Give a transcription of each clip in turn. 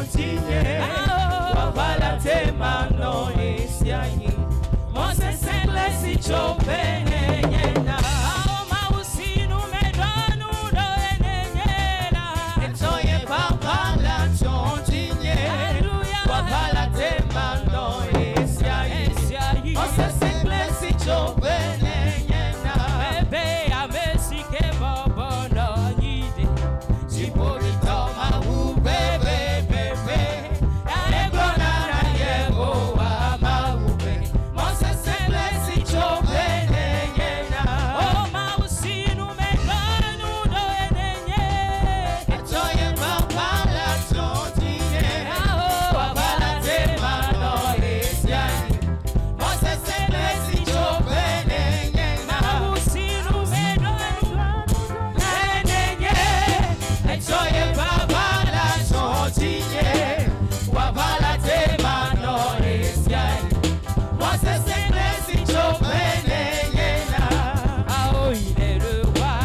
continuer. Wabala te mano esiayi. Moses sengle si chopene yena. Mausinu medanu do enenyela. Etoye babala continuer. Wabala te mano esiayi. Moses sengle si chopene yena. Bebe amesi ke bobo no yide. Chipogito mahu bebe bebe. Aeglona na yego wa mahu be. Moses sengle si chopene yena. Oh mausinu medanu do enenye. Etoye babala tontiye. Wabala te mano esiayi. Moses sengle si chopene yena. Mausinu medanu enenye. Etoye babala tontiye. Wabala te mano esiayi. Moses sengle si chopene yena. Ah oh, il est le roi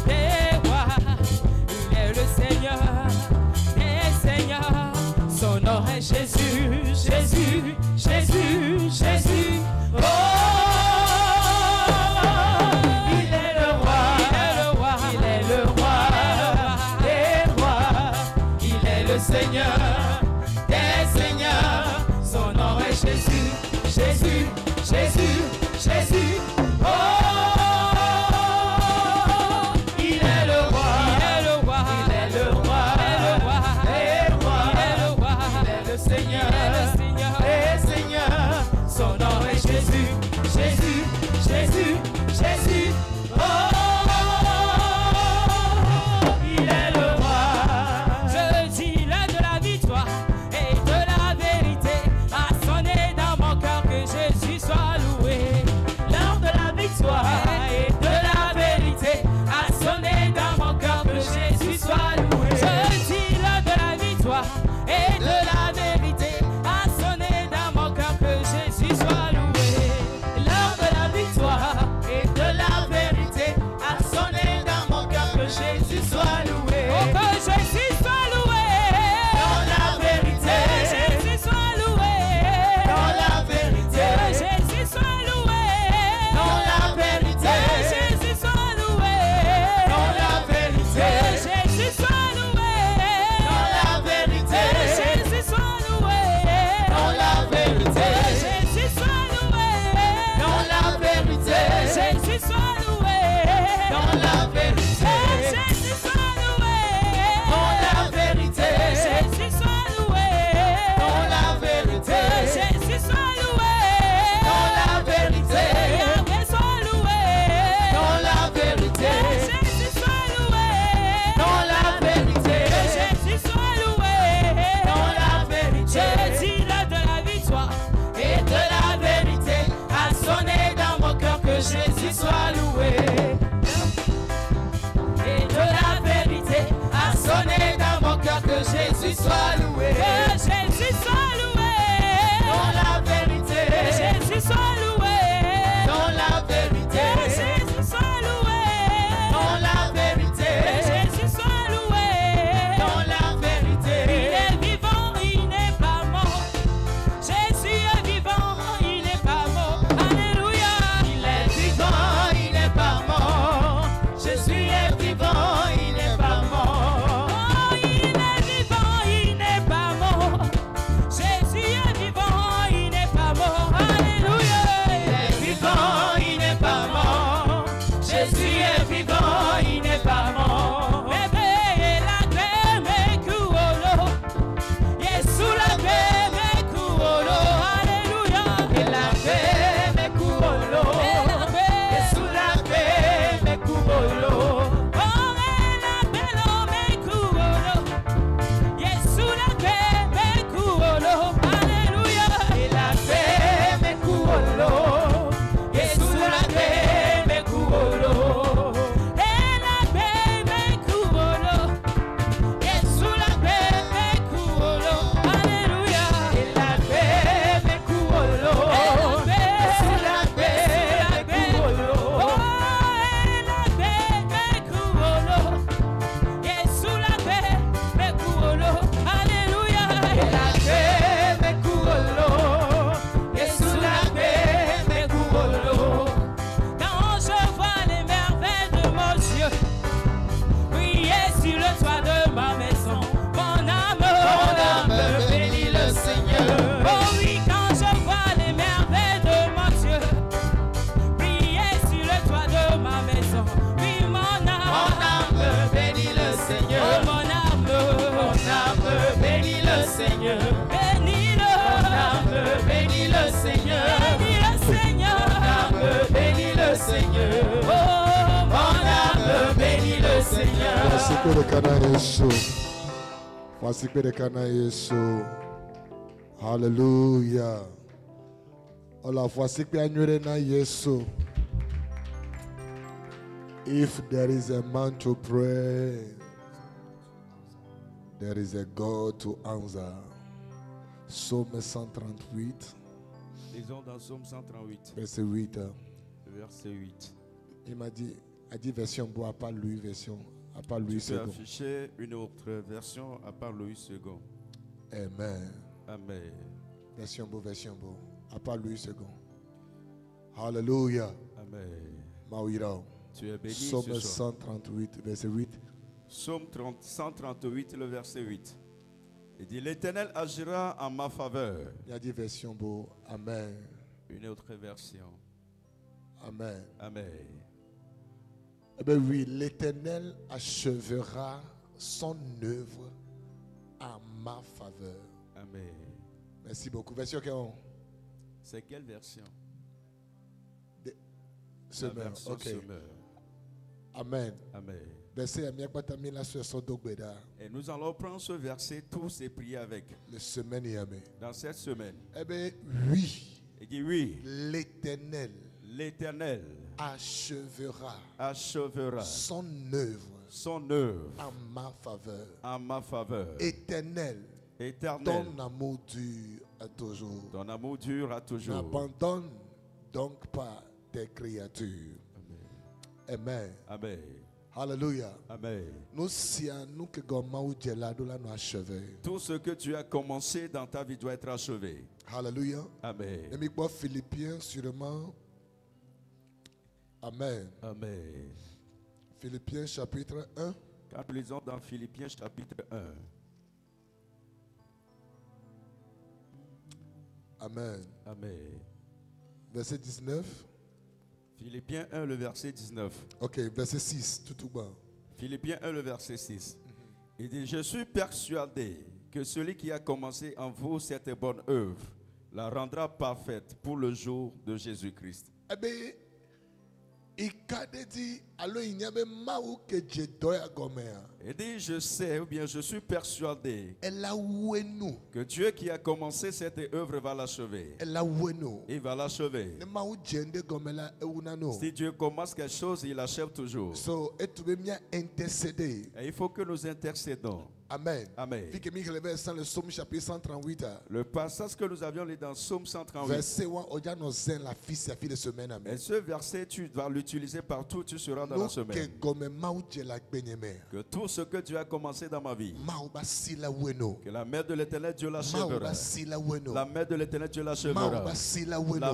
des rois, il est le Seigneur des seigneurs. Son nom est Jésus, Jésus, Jésus, Jésus. Oh, il est le roi, il est le roi des rois, il est le Seigneur des seigneurs. Son nom est Jésus, Jésus, Jésus, Jésus. Oh, il est le roi, il est le roi, il est le roi, des rois, il est le Seigneur des seigneurs. Son nom est Jésus, Jésus, Jésus, Jésus. Oh, il est le roi. Je dis l'heure de la victoire. Kana Yesu. Wasikwe Kana Yesu. Hallelujah. Ola wasikwe anywhere na Yesu. If there is a man to pray, there is a God to answer. Psaume 138. Lisons dans Psaume 138, Verset 8. verset 8. Il m'a dit version bois, à part lui, version, à part lui, Tu peux second. afficher une autre version à part Louis II. Amen. Amen. Version beau, à part lui, second. Hallelujah. Amen. Maouira. Tu es béni Psaume ce soir. 138, verset 8. Psaume 138, le verset 8. Il dit, l'Éternel agira en ma faveur. Il a dit version beau. Amen. Une autre version. Amen. Amen. Eh bien oui, l'Éternel achèvera son œuvre en ma faveur. Amen. Merci beaucoup. Version 40. C'est quelle version? La Semeur. version Ok. semeur. Amen. Amen. Verset Amiakbatami la sur son dogbeda. Et nous allons prendre ce verset tous et prier avec. Le semaine yamé. Dans cette semaine. Eh bien oui, Il dit oui, l'Éternel l'Éternel achèvera son œuvre en ma faveur. en ma faveur. Éternel, Éternel, ton amour dure à toujours. ton amour dure à toujours. N'abandonne donc pas tes créatures. Amen. Amen. Hallelujah. Amen. Nous nous que goma ou gelado la nous achevé. Tout ce que tu as commencé dans ta vie doit être achevé. Hallelujah. Amen. Et mi Philippiens sûrement. Amen. Amen. Philippiens chapitre 1. Quand nous lisons dans Philippiens chapitre 1. Amen. Amen. Verset 19. Philippiens 1, le verset 19. Ok, verset 6, tout bas. Philippiens 1, le verset 6. Il dit, je suis persuadé que celui qui a commencé en vous cette bonne œuvre la rendra parfaite pour le jour de Jésus-Christ. Eh bien, il a dit, alors il n'y avait pas où que je dois gommer. Il dit, je sais, ou bien je suis persuadé Elle a où nous. que Dieu qui a commencé cette œuvre va l'achever. Elle a où nous. Il va l'achever. Ne ma où jende gommer la eunano. Si Dieu commence quelque chose, il achève toujours. So, et tu veux bien intercéder. Et il faut que nous intercédons. Amen. Amen. Puis que Michel verset le psaume chapitre 138. Le passage que nous avions lu dans Psaume 138. Verset 1, on a nos zèles la fille, sa fille de semaine. Amen. Et ce verset, tu vas l'utiliser partout, tu seras dans la semaine. Que tout ce que tu as commencé dans ma vie, que la main de l'Éternel Dieu l'achèvera. La main de l'Éternel Dieu l'achèvera. La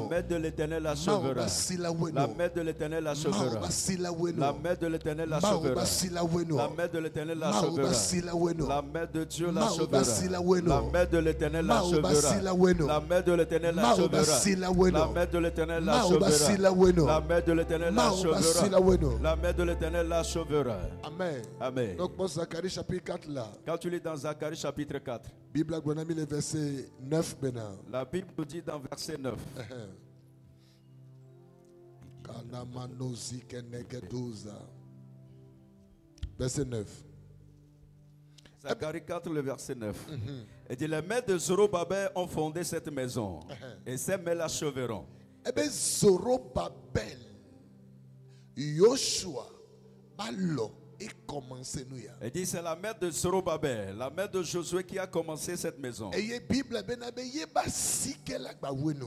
main de l'Éternel l'achèvera. La main de l'Éternel l'achèvera. La main de l'Éternel l'achèvera. La main de l'Éternel l'achèvera. La main de Dieu l'achèvera. La main de l'Éternel l'achèvera. La main de l'Éternel l'achèvera. La main de l'Éternel l'achèvera. La main de l'Éternel l'achèvera. La main de l'Éternel l'achèvera. Amen. Amen. Donc pour Zacharie chapitre 4 là. Quand tu lis dans Zacharie chapitre 4, Bible a mis le verset 9 maintenant. la Bible nous dit dans verset 9. Verset 9. Zacharie 4, le verset 9. Il dit, les mains de Zorobabel ont fondé cette maison, et ces mains l'achèveront. Eh bien, Zorobabel, Yoshua, Balo, et commencé nous. Il dit, c'est la main de Zorobabel, la main de Josué qui a commencé cette maison. Et la Bible,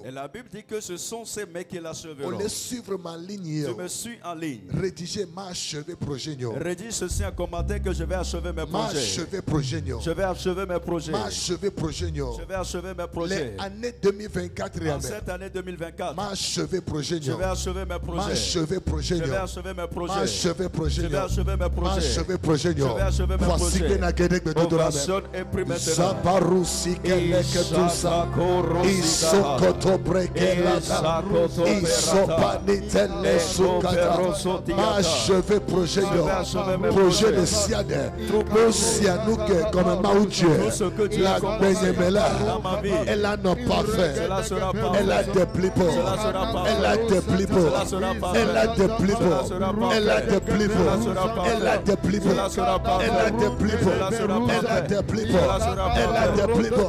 Et la Bible dit que ce sont ces mains qui on l'achèveront. les suivre ma ligne. Je me suis en ligne. Rédiger ma achevé projet. Rédige ceci en commentaire que je vais achever mes Ma projets. achevé projet. Je vais achever mes projets. Ma achevé projet. Je vais achever mes projets. L'année 2024. En cette année 2024, Ma achevé projet. je vais achever mes Ma projets. achevé projet. Je vais achever mes Ma projets. achevé projet. Je vais achever mes Ma projets. achevé projet. Je vais achever mes Voici projets. que na gede gbe dodo la Ovation et prie maintenant. Zabarusi keleke tusa. Isokoto brekela. Isopanitele sukata. Ma achevé projet. Projet de Siade. Nous sianouke comme Maoudje. La Benyemela. Elle a non parfait. Elle a des plipos. Elle a des plipos. Elle a des plipos. Elle a des plipos. Elle a des plipos. Elle a des plipos. Elle a des plipos. Elle a des plipos.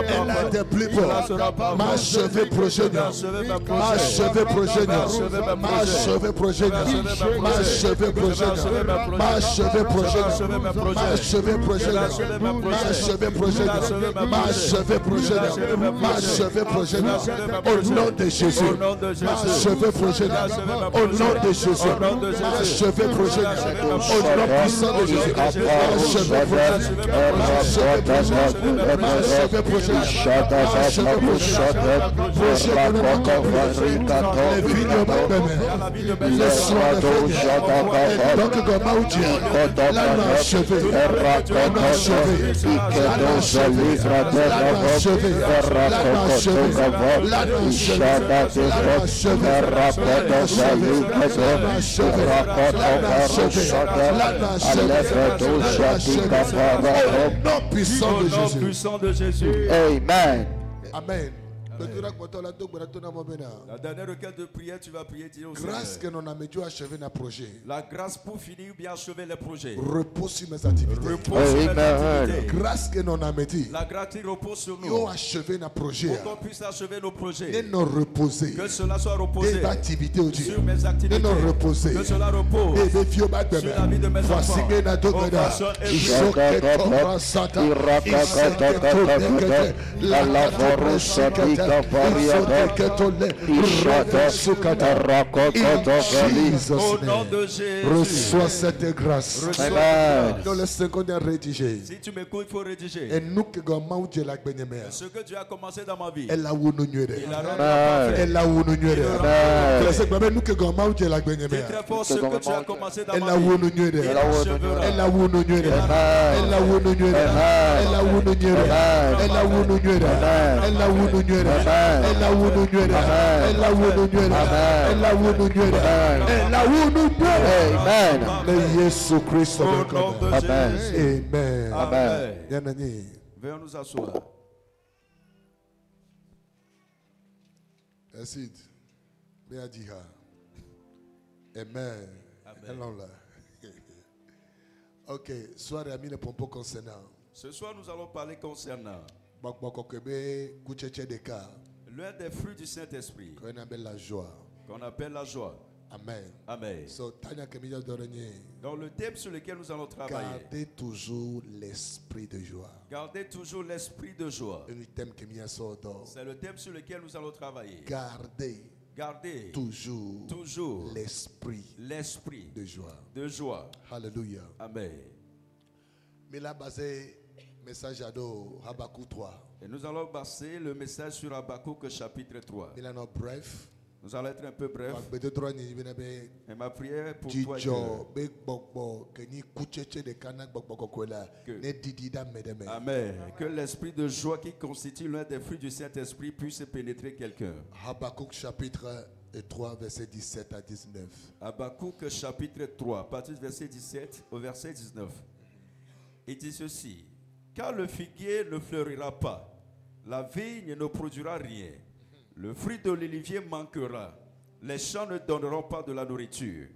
Elle a des plipos. Ma cheveux progénière. Ma cheveux progénière. Ma cheveux progénière. Ma cheveux progénière. Ma cheveux progénière. Ma cheveux progénière. Ma cheveux progénière. Ma cheveux progénière. Ma cheveux progénière. Au nom de Jésus. Ma cheveux progénière. Au nom de Jésus. Ma cheveux progénière. Au nom puissant de Jésus. Ma cheveux progénière. Ma cheveux progénière. Ma cheveux progénière. Ma cheveux progénière. Les vignes de ma mère. Les soins de Seigneur. Donc, comme Maoudia, là, on a achevé. On a achevé. Là, on a achevé. Là, on a achevé. Là, on a achevé. Là, on a achevé. Là, on a achevé. Là, on a achevé. Au nom puissant de Jésus. Amen. Amen. La dernière requête de prière, tu vas prier, dire au grâce que Seigneur. nous avons achevé nos projets. La grâce pour finir ou bien achever les projets. Repose sur mes activités. Repose sur mes activités. Grâce que nous avons dit. La grâce qui repose sur nous. Nous achevé nos projets. Pour qu'on puisse achever nos projets. Et nous reposer. Que cela soit reposé. Des activités au sur mes activités. Et nous reposer. Que cela repose. Et des vieux bacs de sur la vie de mes enfants. Voici que nous avons au nom de Jésus. Reçois cette grâce. Dans le secondaire rédigé. Si tu m'écoutes, il faut rédiger. Et nous que Gamau Dieu la bénémère. Ce que Dieu a commencé dans ma vie. Elle a où nous nuire. Elle a où nous nuire. C'est nous que Gamau Dieu la bénémère. Ce que tu as commencé dans ma vie. Elle a où nous nuire. Elle a où nous nuire. Elle a où nous nuire. Elle a où nous nuire. Elle a où nous nuire. Elle a où nous nuire. Elle a où nous nuire. Elle a où nous nuire. Elle a où nous nuire. Elle a où nous nuire. Amen. Le Jésus Christ. Amen. Amen. Amen. Venons nous asseoir. Merci. Amen. Amen. Ok, soir ami le pompo concernant. Ce soir nous allons parler concernant l'un des fruits du Saint-Esprit qu'on appelle la joie. Amen. Amen. Dans le thème sur lequel nous allons travailler, gardez toujours l'esprit de joie. Gardez toujours l'esprit de joie. C'est le thème sur lequel nous allons travailler. Gardez toujours l'esprit de joie. Alléluia. Amen. Mais là, basé message à Habakkuk 3. Et nous allons baser le message sur Habakkuk chapitre 3. Il en a bref. Nous allons être un peu bref. Et ma prière pour toi Amen. Que l'esprit de joie qui constitue l'un des fruits du Saint-Esprit puisse pénétrer quelqu'un. Habakkuk chapitre 3, verset 17 à 19. Habakkuk chapitre 3, à partir du verset 17 au verset 19. Il dit ceci: car le figuier ne fleurira pas, la vigne ne produira rien, le fruit de l'olivier manquera, les champs ne donneront pas de la nourriture,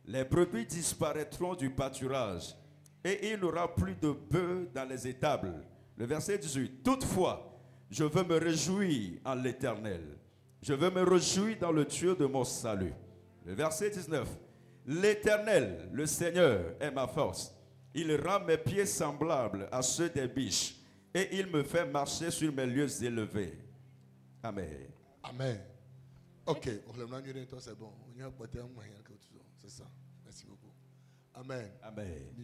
les brebis disparaîtront du pâturage, et il n'y aura plus de bœufs dans les étables. Le verset 18: toutefois, je veux me réjouir en l'Éternel, je veux me réjouir dans le Dieu de mon salut. Le verset 19: l'Éternel, le Seigneur, est ma force. Il rend mes pieds semblables à ceux des biches, et il me fait marcher sur mes lieux élevés. Amen. Amen. Ok. C'est bon. C'est ça. Merci beaucoup. Amen. Amen.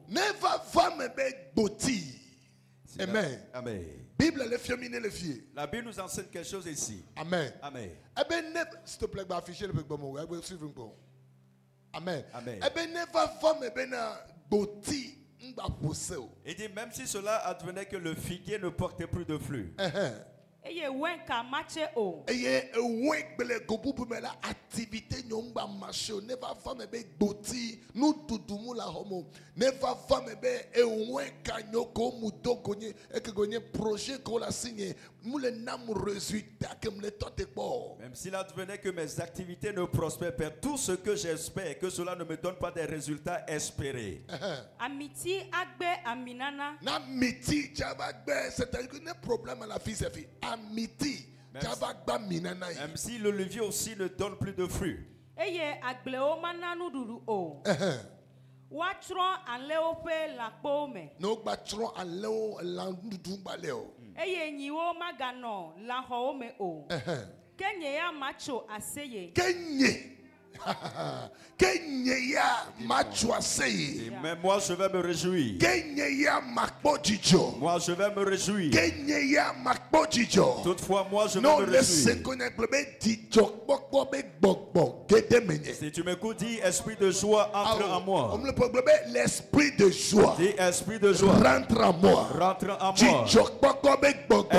Ne va pas me boti. Amen. Amen. Bible le féminin le fier. La Bible nous enseigne quelque chose ici. Amen. Amen. Eh ben, s'il te plaît, afficher le bon. Amen. Amen. Eh ben, ne va pas me boti. Il dit même si cela advenait que le figuier ne portait plus de flux. Eye wenka mache o. Eye wengbele gobubu me la activité nyomba marché never femme be gboti nu dudumu la homo never femme be e wenka nyoko mudogonye ekegonye projet ko la signé mule nam résultat que me tote po. Même s'il advenait que mes activités ne prospèrent pas, tout ce que j'espère que cela ne me donne pas des résultats espérés. Amiti agbe aminana. Na miti jabagbe c'est-à-dire que ne problème à la fille c'est fille. Amiti jabagba minana. Même si le levier aussi ne donne plus de fruits. Eye agleo mananu dudu o. Watron anleo pe lakpo me. No batron anleo landudu baleo. Eye nyiwo magano laho me o. Kenye ya macho aseye. Kenye. Kenye ya macho aseye. Mais moi je vais me réjouir. Kenye ya makpo jijo. Moi je vais me réjouir. Kenye ya makpo jijo. Toutefois moi je vais non, me réjouir. Si tu m'écoutes, dis esprit de joie entre en moi. L'esprit de joie. Dis esprit de joie. Rentre en moi. Rentre en moi.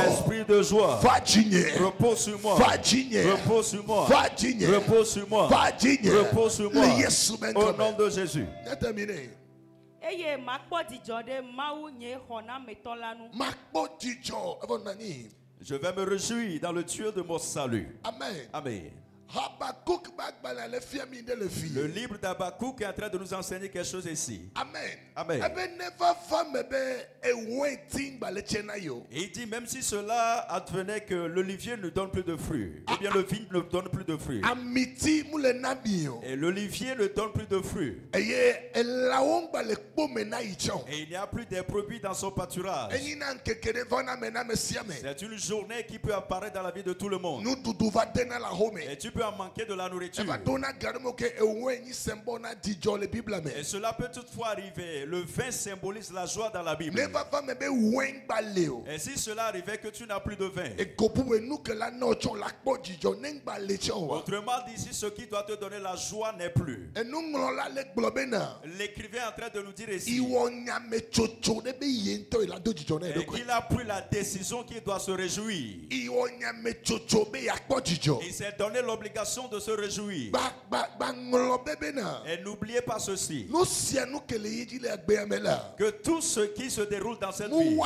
Esprit de joie. Repose sur moi. Repose sur moi. Repose sur moi. Repose sur moi. Au nom de Jésus. Eye makpo dijo de mawu nye hona metolanu. Makpo dijo evonani. Je vais me réjouir dans le Dieu de mon salut. Amen. Amen. Le livre d'Habakkuk est en train de nous enseigner quelque chose ici. Amen. Amen. Et il dit même si cela advenait que l'olivier ne donne plus de fruits, eh bien le vigne ne donne plus de fruits. Et l'olivier ne donne plus de fruits. Et il n'y a plus de brebis dans son pâturage. C'est une journée qui peut apparaître dans la vie de tout le monde. Et tu peux en manquer de la nourriture. Et cela peut toutefois arriver. Le vin symbolise la joie dans la Bible. Et si cela arrivait que tu n'as plus de vin, autrement dit, si ce qui doit te donner la joie n'est plus. L'écrivain est en train de nous dire ici et qu'il a pris la décision qu'il doit se réjouir. Il s'est donné l'obligation de se réjouir. Et n'oubliez pas ceci, que tout ce qui se déroule dans cette vie,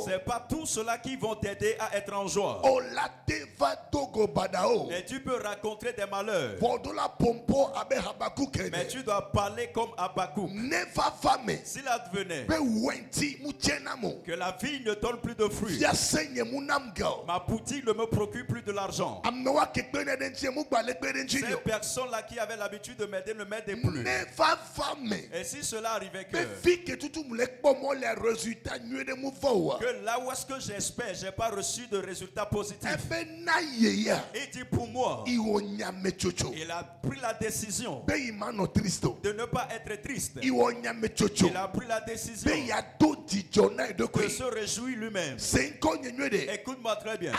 c'est pas tout cela qui vont t'aider à être en joie. Et tu peux rencontrer des malheurs, mais tu dois parler comme Habakkuk. S'il advenait que la vie ne donne plus de fruits, ma boutique ne me procure plus de l'argent, ces personnes-là qui avaient l'habitude de m'aider ne m'aidaient plus. Et si cela arrivait que là où est-ce que j'espère, j'ai pas reçu de résultats positifs, il dit pour moi, il a pris la décision de ne pas être triste. Il a pris la décision de se réjouir lui-même. Écoute-moi très bien.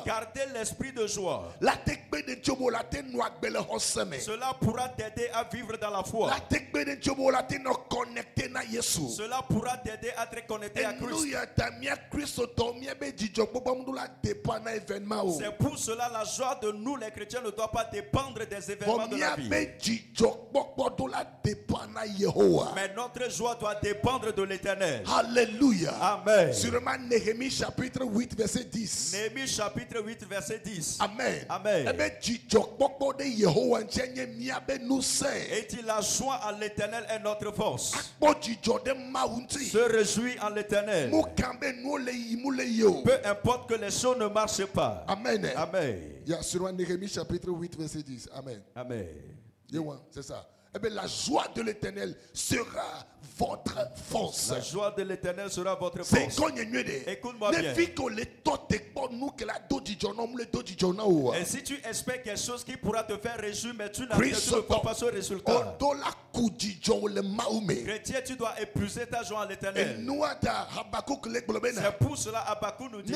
Gardez l'esprit de joie. Cela pourra t'aider à vivre dans la foi. Cela pourra t'aider à te connecter à Christ. C'est pour cela la joie de nous les chrétiens ne doit pas dépendre des événements de la vie. Mais notre joie doit dépendre de l'Éternel. Alléluia. Amen. Sûrement Néhémie chapitre 8 verset 10. Néhémie chapitre 8 verset 10. Amen. Amen. Et dit la joie à l'Éternel est notre force. Se réjouit en l'Éternel. Peu importe que les choses ne marchent pas. Amen. Amen. Il y a sur Néhémie chapitre 8 verset 10. Amen. Amen. C'est ça. Eh bien, la joie de l'Éternel sera votre force. La joie de l'Éternel sera votre force. Écoute-moi bien. Et si tu espères quelque chose qui pourra te faire réjouir, mais tu ne vois pas ce résultat, Chrétien, tu dois épuiser ta joie en l'Éternel. C'est pour cela Habakkuk nous dit.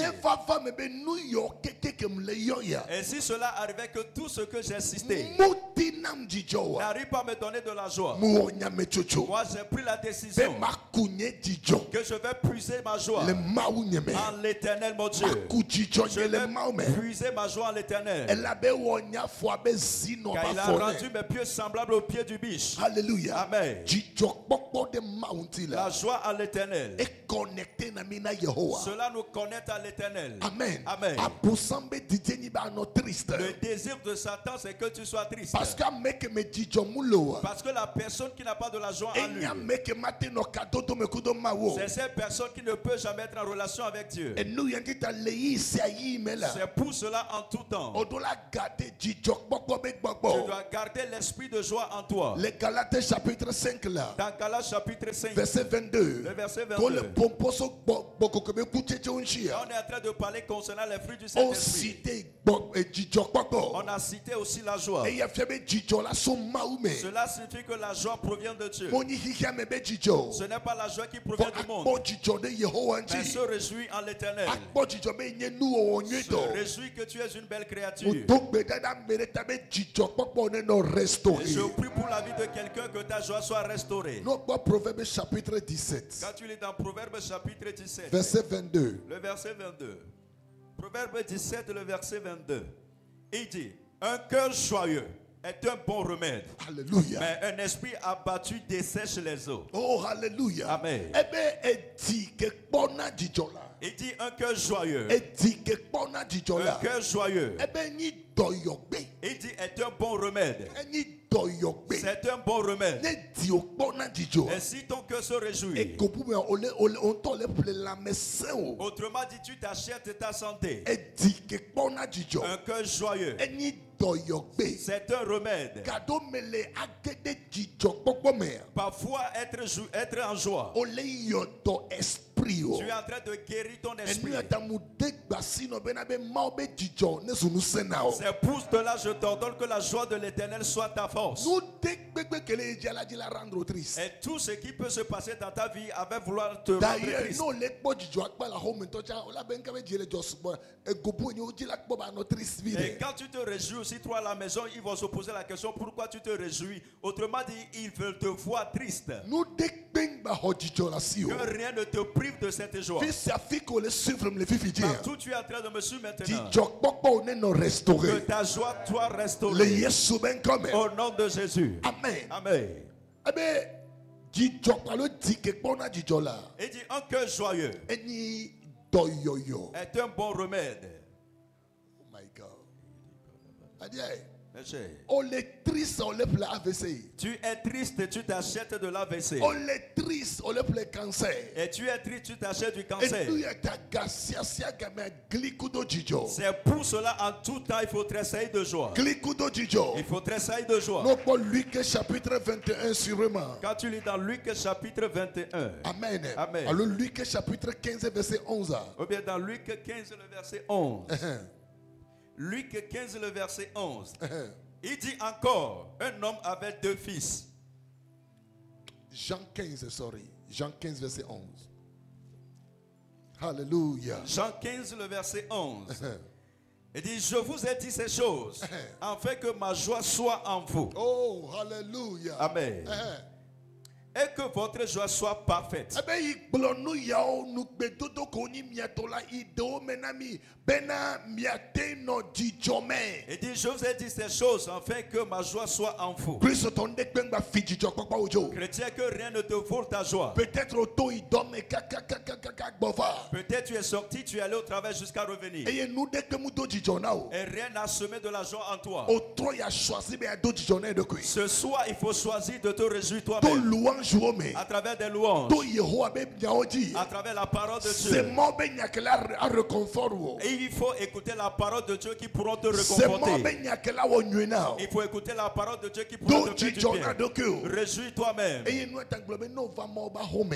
Et si cela arrivait que tout ce que j'ai cité n'arrive pas à me donner de la joie, moi j'ai pris la décision que je vais puiser ma joie en l'Éternel mon Dieu. Je vais puiser ma joie en l'Éternel. Car il a rendu mes pieds semblables aux pieds du biche. Alléluia. Amen. La joie à l'Éternel. Cela nous connecte à l'Éternel. Amen. Amen. Le désir de Satan, c'est que tu sois triste. Parce que la personne qui n'a pas de la joie en lui, c'est cette personne qui ne peut jamais être en relation avec Dieu. C'est pour cela en tout temps, tu dois garder l'esprit de joie en toi. Les Galates chapitre 5 là. Dans Galates chapitre 5, verset 22. Le verset 22. On est en train de parler concernant les fruits du Saint-Esprit. On a cité aussi la joie. Cela signifie que la joie provient de Dieu. Ce n'est pas la joie qui provient du monde, mais se réjouit en l'Éternel. Se réjouit que tu es une belle créature. Et je prie pour la vie de quelqu'un que ta joie soit restaurée. Proverbe chapitre 17. Quand tu lis dans Proverbe chapitre 17, verset 22. Le verset 22. Proverbe 17, le verset 22. Il dit, un cœur joyeux est un bon remède. Alléluia. Mais un esprit abattu dessèche les eaux. Oh, alléluia. Amen. Il dit un cœur joyeux. Un cœur joyeux. Il dit est un bon remède. C'est un bon remède. Et si ton cœur se réjouit, autrement dit, tu t'achètes ta santé. Un cœur joyeux, c'est un remède. Parfois, être en joie, tu es en train de guérir ton esprit. C'est pour cela que je t'ordonne que la joie de l'Éternel soit ta force. Et tout ce qui peut se passer dans ta vie avec vouloir te rendre triste. Et quand tu te réjouis aussi, toi à la maison, ils vont se poser la question pourquoi tu te réjouis. Autrement dit, ils veulent te voir triste. Que rien ne te prive de cette joie. Partout tu es en train de me suivre maintenant. Que ta joie soit restaurée. Au nom de Jésus. Amen. Amen. Il dit un cœur joyeux est un bon remède. Oh my God. Tu es triste, tu t'achètes de l'AVC. Et tu es triste, tu t'achètes du cancer. C'est pour cela en tout temps il faut tressailler de joie. Il faut tressailler de joie. Luc chapitre 21 sûrement. Quand tu lis dans Luc chapitre 21. Amen. Amen. Alors Luc chapitre 15 verset 11. Ou bien dans Luc 15 le verset 11. Luc 15 le verset 11. Il dit encore, un homme avait 2 fils. Jean 15 verset 11. Alléluia. Jean 15 le verset 11. Il dit, je vous ai dit ces choses afin que ma joie soit en vous. Oh, alléluia. Amen. Et que votre joie soit parfaite. Il dit, je vous ai dit ces choses afin que ma joie soit en vous. Chrétien, que rien ne te vole ta joie. Peut-être tu es sorti, tu es allé au travail jusqu'à revenir. Et rien n'a semé de la joie en toi. Ce soir, il faut choisir de te réjouir toi-même. à travers des louanges, à travers la parole de Dieu. Et il faut écouter la parole de Dieu qui pourront te réconforter. Il faut écouter la parole de Dieu qui pourra te faire du bien. Réjouis toi-même.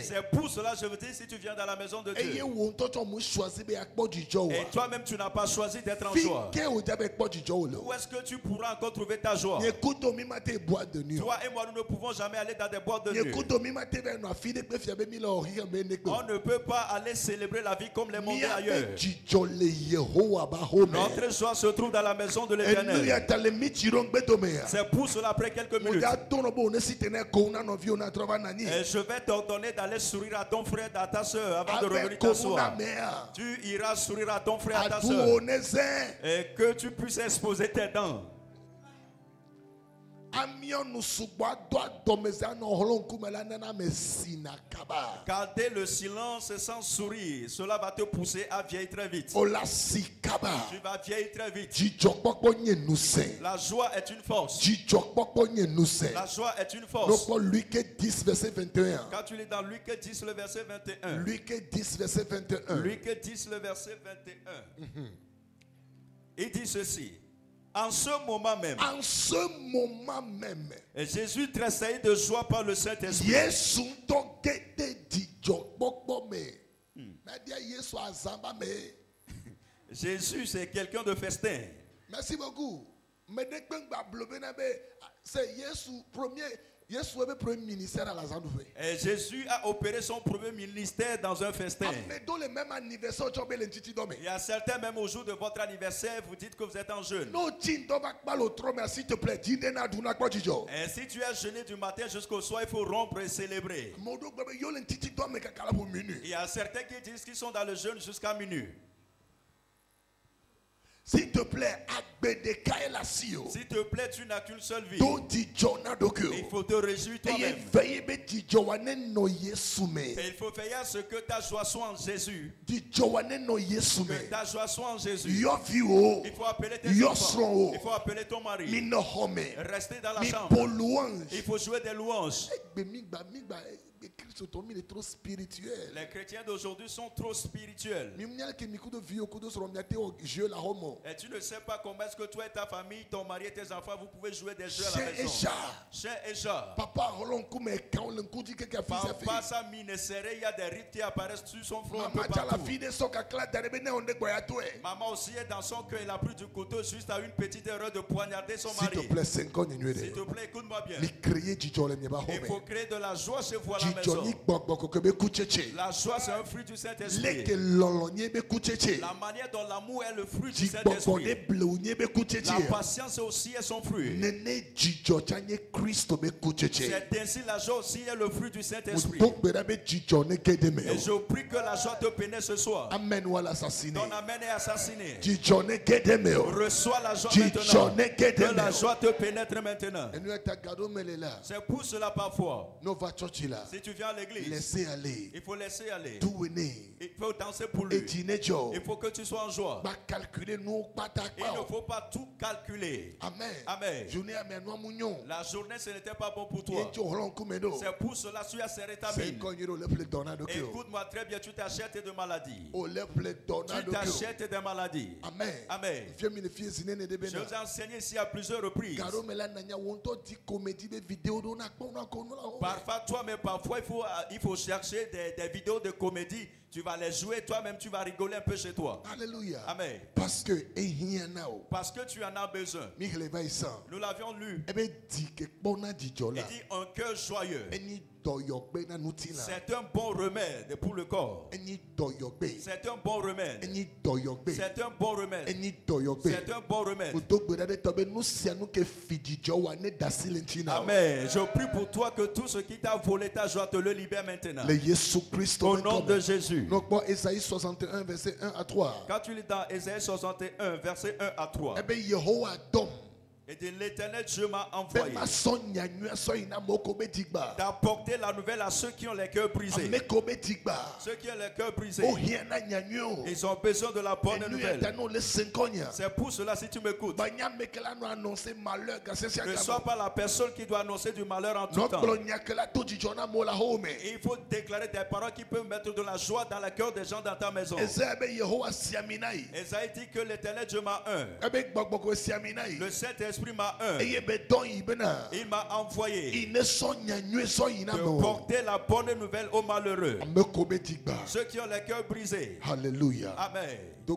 C'est pour cela que je veux dire, si tu viens dans la maison de Dieu et toi-même tu n'as pas choisi d'être en joie, où est-ce que tu pourras encore trouver ta joie? Toi et moi, nous ne pouvons jamais aller dans des boîtes de nuit. On ne peut pas aller célébrer la vie comme les mondes ailleurs. Notre joie se trouve dans la maison de l'Éternel. C'est pour cela, après quelques minutes, et je vais t'ordonner d'aller sourire à ton frère, à ta soeur avant de revenir t'asseoir. Tu iras sourire à ton frère, à ta soeur, et que tu puisses exposer tes dents. Garder le silence sans sourire, cela va te pousser à vieillir très vite. Tu vas vieillir très vite. La joie est une force. La joie est une force. Luc 10, verset 21. Quand tu lis dans Luc 10, le verset 21. Luc 10, verset 21. Luc 10, le verset 21. Il dit ceci. En ce moment même, et Jésus tressaillit de joie par le Saint-Esprit. Jésus, c'est quelqu'un de festin. Merci beaucoup. C'est Jésus premier. Et Jésus a opéré son premier ministère dans un festin. Il y a certains, même au jour de votre anniversaire, vous dites que vous êtes en jeûne. Et si tu es jeûné du matin jusqu'au soir, il faut rompre et célébrer. Il y a certains qui disent qu'ils sont dans le jeûne jusqu'à minuit. S'il te plaît, s'il te plaît, tu n'as qu'une seule vie. Il faut te réjouir toi-même. Et il faut veiller à ce que ta joie soit en Jésus. Que ta joie soit en Jésus. Il faut appeler tes enfants. Il faut appeler ton mari. Rester dans la chambre. Il faut jouer des louanges. Les chrétiens d'aujourd'hui sont trop spirituels. Et tu ne sais pas comment est-ce que toi et ta famille, ton mari et tes enfants, vous pouvez jouer des jeux à la maison. Chien et chat. Papa, ça mine serré, il y a des rides qui apparaissent sur son front un peu partout. Maman aussi est dans son cœur, elle a pris du couteau juste à une petite erreur de poignarder son mari. S'il te plaît, écoute-moi bien. Il faut créer de la joie chez vous à la maison. La joie, c'est un fruit du Saint-Esprit. La manière dont l'amour est le fruit du Saint-Esprit. La patience aussi est son fruit. C'est ainsi la joie aussi est le fruit du Saint-Esprit. Et je prie que la joie te pénètre ce soir. Amen ou assassiné. Ton amen est assassiné. Reçois la joie maintenant. Que la joie te pénètre maintenant. C'est pour cela parfois. Si tu viens à l'église, laissez aller. Il faut laisser aller. Il faut danser pour lui. Il faut que tu sois en joie. Il ne faut pas tout calculer. Amen. Amen. La journée, ce n'était pas bon pour toi. C'est pour cela que tu as serré ta mine. Écoute-moi très bien, tu t'achètes de maladies. Tu t'achètes des maladies. Amen. Amen. Je vous ai enseigné ici à plusieurs reprises. Parfois, toi, mais parfois, il faut chercher des vidéos de comédie. Tu vas les jouer toi-même, tu vas rigoler un peu chez toi. Alléluia. Amen. Parce que tu en as besoin. Nous l'avions lu. Il dit un cœur joyeux. C'est un bon remède pour le corps. C'est un bon remède. C'est un bon remède. C'est un bon remède. Amen. Je prie pour toi que tout ce qui t'a volé ta joie te le libère maintenant. Au nom de Jésus. Ésaïe 61, verset 1 à 3. Quand tu lis dans Ésaïe 61, verset 1 à 3. Et de l'Éternel Dieu m'a envoyé d'apporter la nouvelle à ceux qui ont les cœurs brisés. Ceux qui ont les cœurs brisés, ils ont besoin de la bonne nouvelle. C'est pour cela, si tu m'écoutes, ne sois pas la personne qui doit annoncer du malheur en tout temps. Il faut déclarer des paroles qui peuvent mettre de la joie dans le cœur des gens dans ta maison. Esaïe dit que l'Éternel Dieu m'a un. Le Saint-Esprit m'a un. Il m'a envoyé de porter la bonne nouvelle aux malheureux, ceux qui ont les cœurs brisés. Alléluia. Amen. Et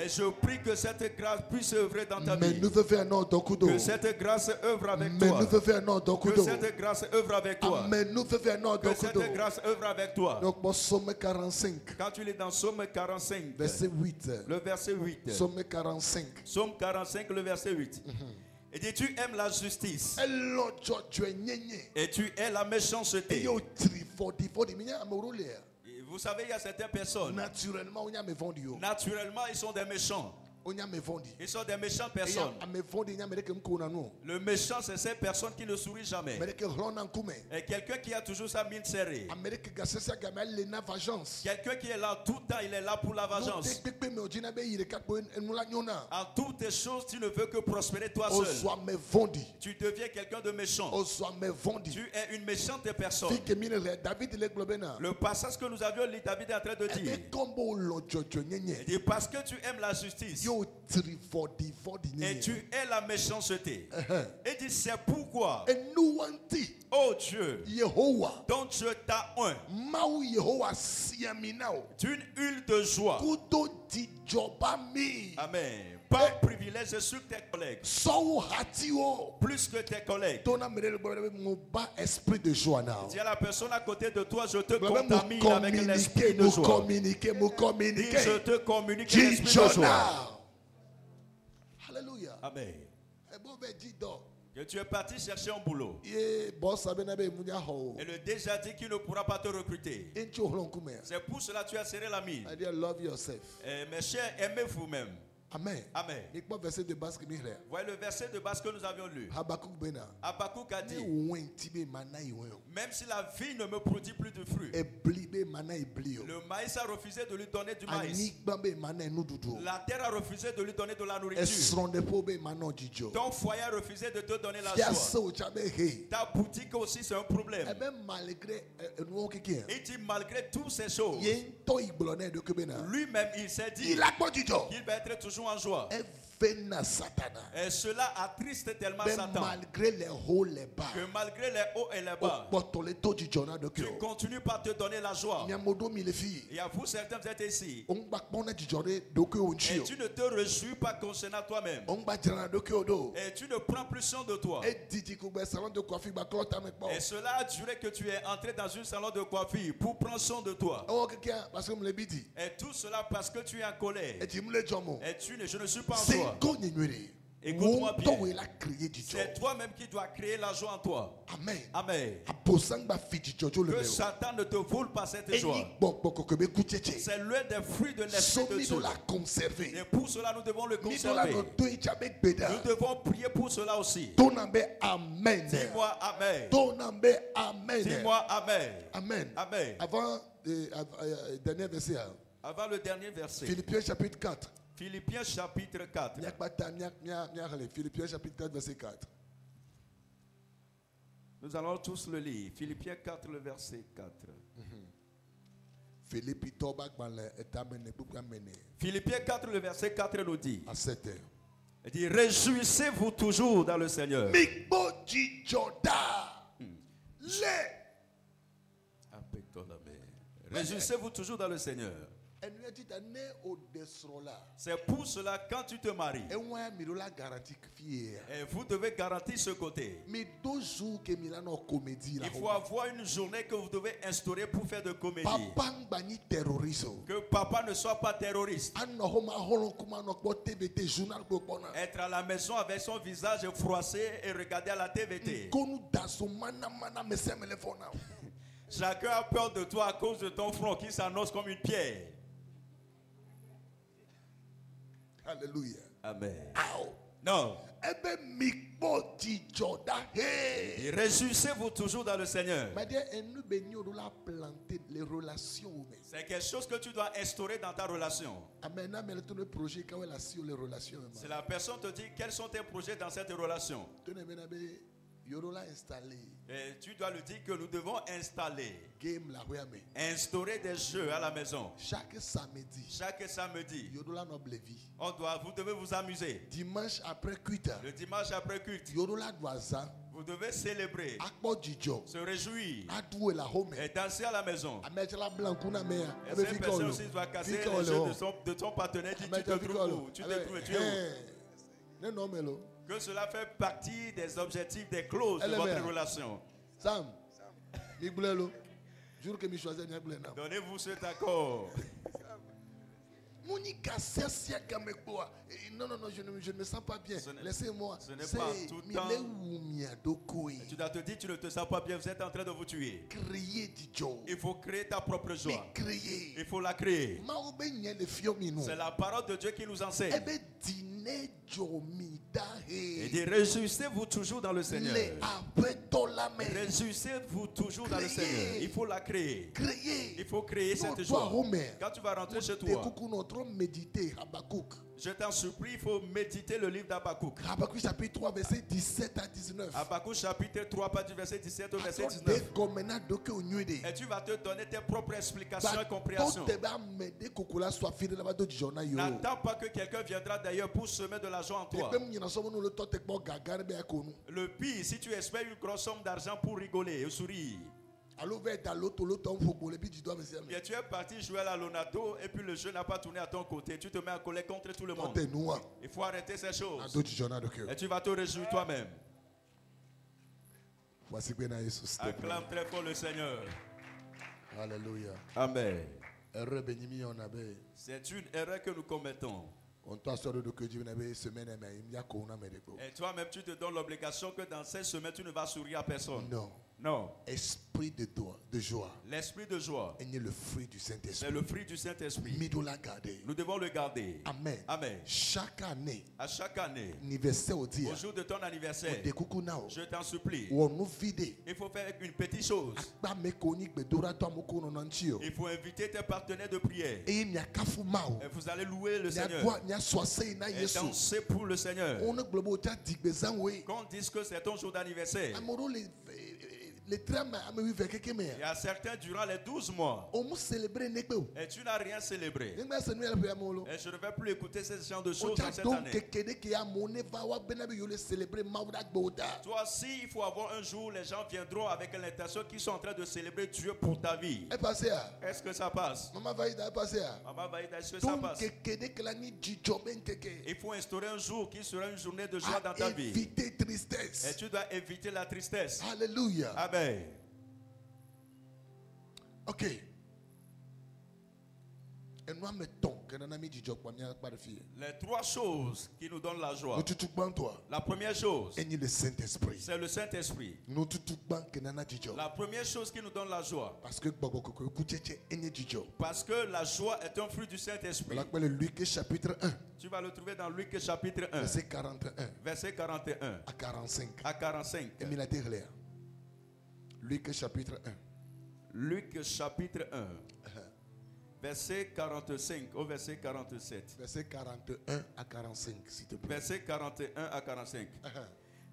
je prie que cette grâce puisse œuvrer dans ta vie. Que cette grâce œuvre avec toi. Que cette grâce œuvre avec toi. Que cette grâce œuvre avec toi. Quand tu es dans Psaume 45, verset 8. Le verset 8. Psaume 45. Psaume 45, le verset 8. Et dit, tu aimes la justice et tu hais la méchanceté. Vous savez, il y a certaines personnes, naturellement, ils sont des méchants. Ils sont des méchantes personnes. Le méchant, c'est ces personnes qui ne sourient jamais. Et quelqu'un qui a toujours sa mine serrée. Quelqu'un qui est là tout le temps, il est là pour la vengeance. En toutes les choses, tu ne veux que prospérer toi seul. Tu deviens quelqu'un de méchant. Tu es une méchante personne. Le passage que nous avions lu, David est en train de dire. Il dit, parce que tu aimes la justice et tu hais la méchanceté. Et dit, c'est pourquoi, oh Dieu, dont Dieu t'a un, d'une huile de joie. Amen. Pas privilège sur tes collègues. Plus que tes collègues. Dis à la personne à côté de toi, je te contamine avec l'esprit de joie. Dis, je te communique l'esprit de joie. Alléluia. Amen. Que tu es parti chercher un boulot. Et le déjà dit qu'il ne pourra pas te recruter. C'est pour cela que tu as serré la mine. Mes chers, aimez vous-même. Amen. Amen. Voyez le verset de base que nous avions lu. Habakkuk a dit, même si la vie ne me produit plus de fruits, le maïs a refusé de lui donner du maïs. La terre a refusé de lui donner de la nourriture. Ton foyer a refusé de te donner la joie. Ta boutique aussi, c'est un problème. Il dit, malgré toutes ces choses, lui-même, il s'est dit qu'il va être toujours en joie. Et cela attriste tellement Satan. Malgré les hauts, les bas. Que malgré les hauts et les bas, tu continues par te donner la joie. Et à vous, certains, vous êtes ici. Et tu ne te réjouis pas concernant toi-même. Et tu ne prends plus soin de toi. Et cela a duré que tu es entré dans un salon de coiffure pour prendre soin de toi. Et tout cela parce que tu es en colère. Et je ne suis pas en joie. Écoute-moi bien. C'est toi-même qui dois créer la joie en toi. Amen. Amen. Que Satan ne te vole pas cette joie. C'est l'un des fruits de l'esprit de Dieu. Et pour cela, nous devons le conserver. Nous devons prier pour cela aussi. Amen. Dis-moi Amen. Dis-moi Amen. Amen. Amen. Avant le dernier verset. Avant le dernier verset. Philippiens chapitre 4. Philippiens chapitre 4. Philippiens chapitre 4, verset 4. Nous allons tous le lire. Philippiens 4, le verset 4. Philippiens 4, le verset 4 nous dit. Il dit, réjouissez-vous toujours dans le Seigneur. Réjouissez-vous toujours dans le Seigneur. C'est pour cela quand tu te maries, et vous devez garantir ce côté. Il faut avoir une journée que vous devez instaurer pour faire de comédie. Que papa ne soit pas terroriste. Être à la maison avec son visage froissé et regarder à la TVT. Chacun a peur de toi à cause de ton front qui s'annonce comme une pierre. Alléluia. Amen. Non. Et réjouissez-vous toujours dans le Seigneur. C'est quelque chose que tu dois instaurer dans ta relation. Si la personne te dit quels sont tes projets dans cette relation, et tu dois lui dire que nous devons instaurer des jeux à la maison. Chaque samedi, vous devez vous amuser. Le dimanche après culte, vous devez célébrer, se réjouir et danser à la maison. Et cette personne aussi doit casser les jeux de ton partenaire. Tu te trouves où? Tu te trouves, tu es où? Que cela fait partie des objectifs, des clauses de votre relation. Sam, donnez-vous cet accord. Non, je ne me sens pas bien. Laissez-moi. Ce n'est pas tout le temps. Tu dois te dire, tu ne te sens pas bien, vous êtes en train de vous tuer. Il faut créer ta propre joie. Il faut la créer. C'est la parole de Dieu qui nous enseigne. Et dit, réjouissez-vous toujours dans le Seigneur. Réjouissez-vous toujours dans le Seigneur. Il faut la créer. Il faut créer cette joie. Quand tu vas rentrer chez toi, je t'en supplie, il faut méditer le livre d'Habakkuk. Habakkuk chapitre 3, verset 17 à 19. Habakkuk chapitre 3, du verset 17 au verset 19. Et tu vas te donner tes propres explications et compréhensions. N'attends pas que quelqu'un viendra d'ailleurs pour semer de l'argent en toi. Le pire, si tu espères une grosse somme d'argent pour rigoler et sourire. Et tu es parti jouer à la Lonado et puis le jeu n'a pas tourné à ton côté. Tu te mets en colère contre tout le monde. Il faut arrêter ces choses. Et tu vas te réjouir toi-même. Acclame très fort le Seigneur. Alléluia. Amen. C'est une erreur que nous commettons. Et toi-même, tu te donnes l'obligation que dans cette semaine, tu ne vas sourire à personne. Non. Non. Esprit de joie. L'esprit de joie. C'est le fruit du Saint-Esprit. C'est le fruit du Saint-Esprit. Nous devons le garder. Amen. Amen. Chaque année. À chaque année. Au jour de ton anniversaire. Je t'en supplie. Il faut faire une petite chose. Il faut inviter tes partenaires de prière. Et vous allez louer le Seigneur. Et danser pour le Seigneur. Qu'on dise que c'est ton jour d'anniversaire. Il y a certains durant les 12 mois. Et tu n'as rien célébré. Et je ne vais plus écouter ce genre de choses dans cette année. Toi aussi, il faut avoir un jour, les gens viendront avec l'intention qu'ils sont en train de célébrer Dieu pour ta vie. Est-ce que ça passe? Maman Vaïda, est-ce que ça passe? Il faut instaurer un jour qui sera une journée de joie dans ta vie. Et tu dois éviter la tristesse. Alléluia. Amen. Ok. Les trois choses qui nous donnent la joie. La première chose, c'est le Saint-Esprit. La première chose qui nous donne la joie. Parce que la joie est un fruit du Saint-Esprit. Luc chapitre 1. Tu vas le trouver dans Luc chapitre 1. Verset 41. Verset 41. À 45. À 45. Luc chapitre 1. Luc chapitre 1. Verset 45 au verset 47. Verset 41 à 45, s'il te plaît. Verset 41 à 45.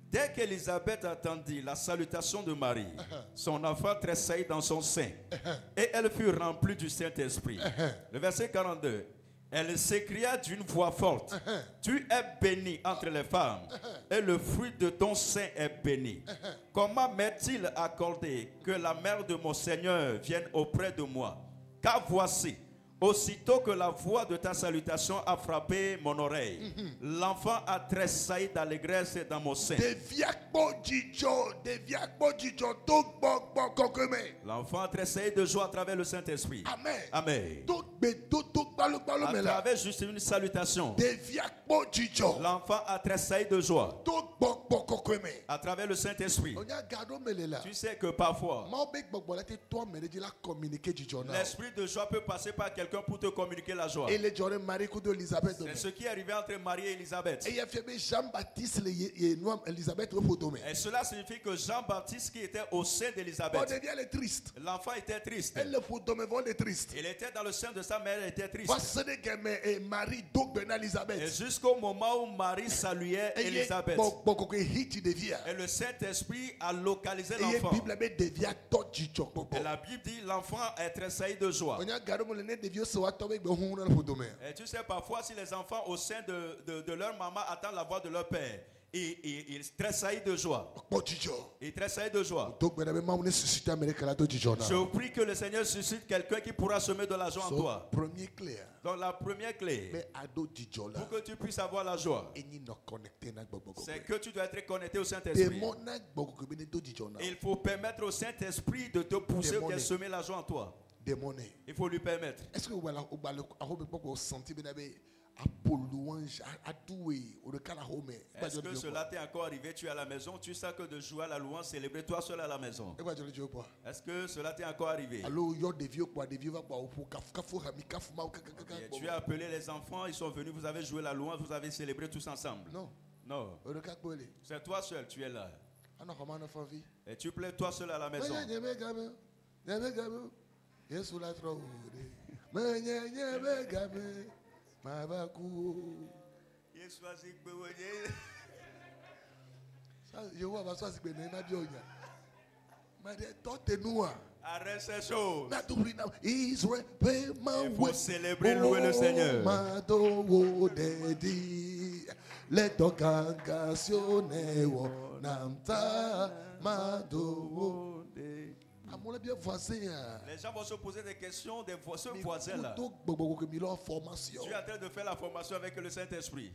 Dès qu'Élisabeth attendit la salutation de Marie, son enfant tressaillit dans son sein. Et elle fut remplie du Saint-Esprit. Le verset 42. Elle s'écria d'une voix forte. Tu es bénie entre les femmes, et le fruit de ton sein est béni. Comment m'est-il accordé que la mère de mon Seigneur vienne auprès de moi? Car voici, aussitôt que la voix de ta salutation a frappé mon oreille, l'enfant a tressailli d'allégresse dans mon sein. L'enfant a tressailli de joie à travers le Saint-Esprit. Amen. Amen. À travers juste une salutation, l'enfant a tressailli de joie. À travers le Saint-Esprit. Tu sais que parfois, l'esprit de joie peut passer par quelqu'un quelqu'un pour te communiquer la joie. Et C'est ce qui est arrivé entre Marie et Élisabeth. Et cela signifie que Jean-Baptiste qui était au sein d'Élisabeth, l'enfant était triste. Il était dans le sein de sa mère, il était triste. Et jusqu'au moment où Marie saluait Élisabeth, et le Saint-Esprit a localisé l'enfant. Et la Bible dit l'enfant est tressailli de joie. Et tu sais, parfois si les enfants au sein de leur maman attendent la voix de leur père, ils tressaillent de joie. Ils tressaillent de joie. Je prie que le Seigneur suscite quelqu'un qui pourra semer de la joie en toi. Donc la première clé pour que tu puisses avoir la joie, c'est que tu dois être connecté au Saint-Esprit. Il faut permettre au Saint-Esprit de te pousser ou de semer la joie en toi. Il faut lui permettre. Est-ce que vous sentez est-ce que cela t'est encore arrivé? Tu es à la maison, tu sais que de jouer à la louange, célébrer toi seul à la maison. Est-ce que cela t'est encore arrivé? Tu as appelé les enfants, ils sont venus, vous avez joué la louange, vous avez célébré tous ensemble. Non. Non. C'est toi seul, tu es là. Et tu plais toi seul à la maison. Arrête ces choses. Il faut célébrer, louer le Seigneur. Les gens vont se poser des questions de ce voisin-là. Tu es en train de faire la formation avec le Saint-Esprit.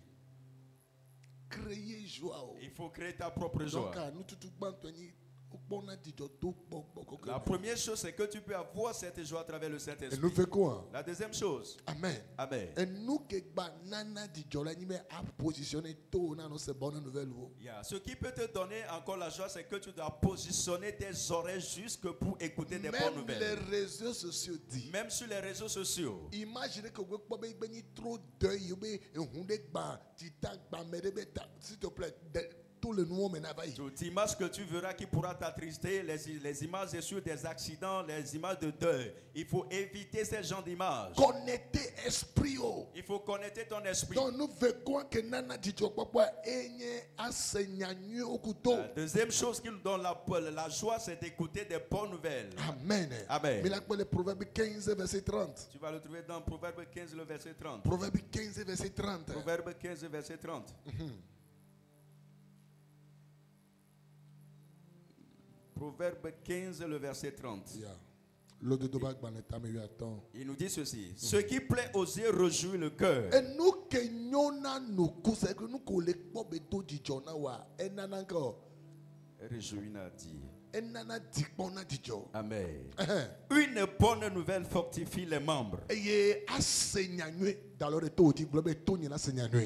Il faut créer ta propre joie. La première chose, c'est que tu peux avoir cette joie à travers le Saint-Esprit. La deuxième chose. Amen. Amen. Ce qui peut te donner encore la joie, c'est que tu dois positionner tes oreilles jusque pour écouter des bonnes nouvelles. Même les réseaux sociaux disent. Même sur les réseaux sociaux. Imaginez que vous avez trop d'œil, s'il te plaît. Toute image que tu verras qui pourra t'attrister, les images sur des accidents, les images de deuil. Il faut éviter ces genres d'images. Connecter esprit. Il faut connecter ton esprit. Donc nous voulons que Nana la deuxième chose qui nous donne la joie, c'est d'écouter des bonnes nouvelles. Amen. Amen. Mais le Proverbe 15, verset 30. Tu vas le trouver dans Proverbe 15, le verset 30. Proverbe 15, verset 30. Proverbe 15, verset 30. Proverbe 15, le verset 30. Il nous dit ceci. Ce qui plaît aux yeux réjouit le cœur. Réjouit n'a dit. Amen. Une bonne nouvelle fortifie les membres.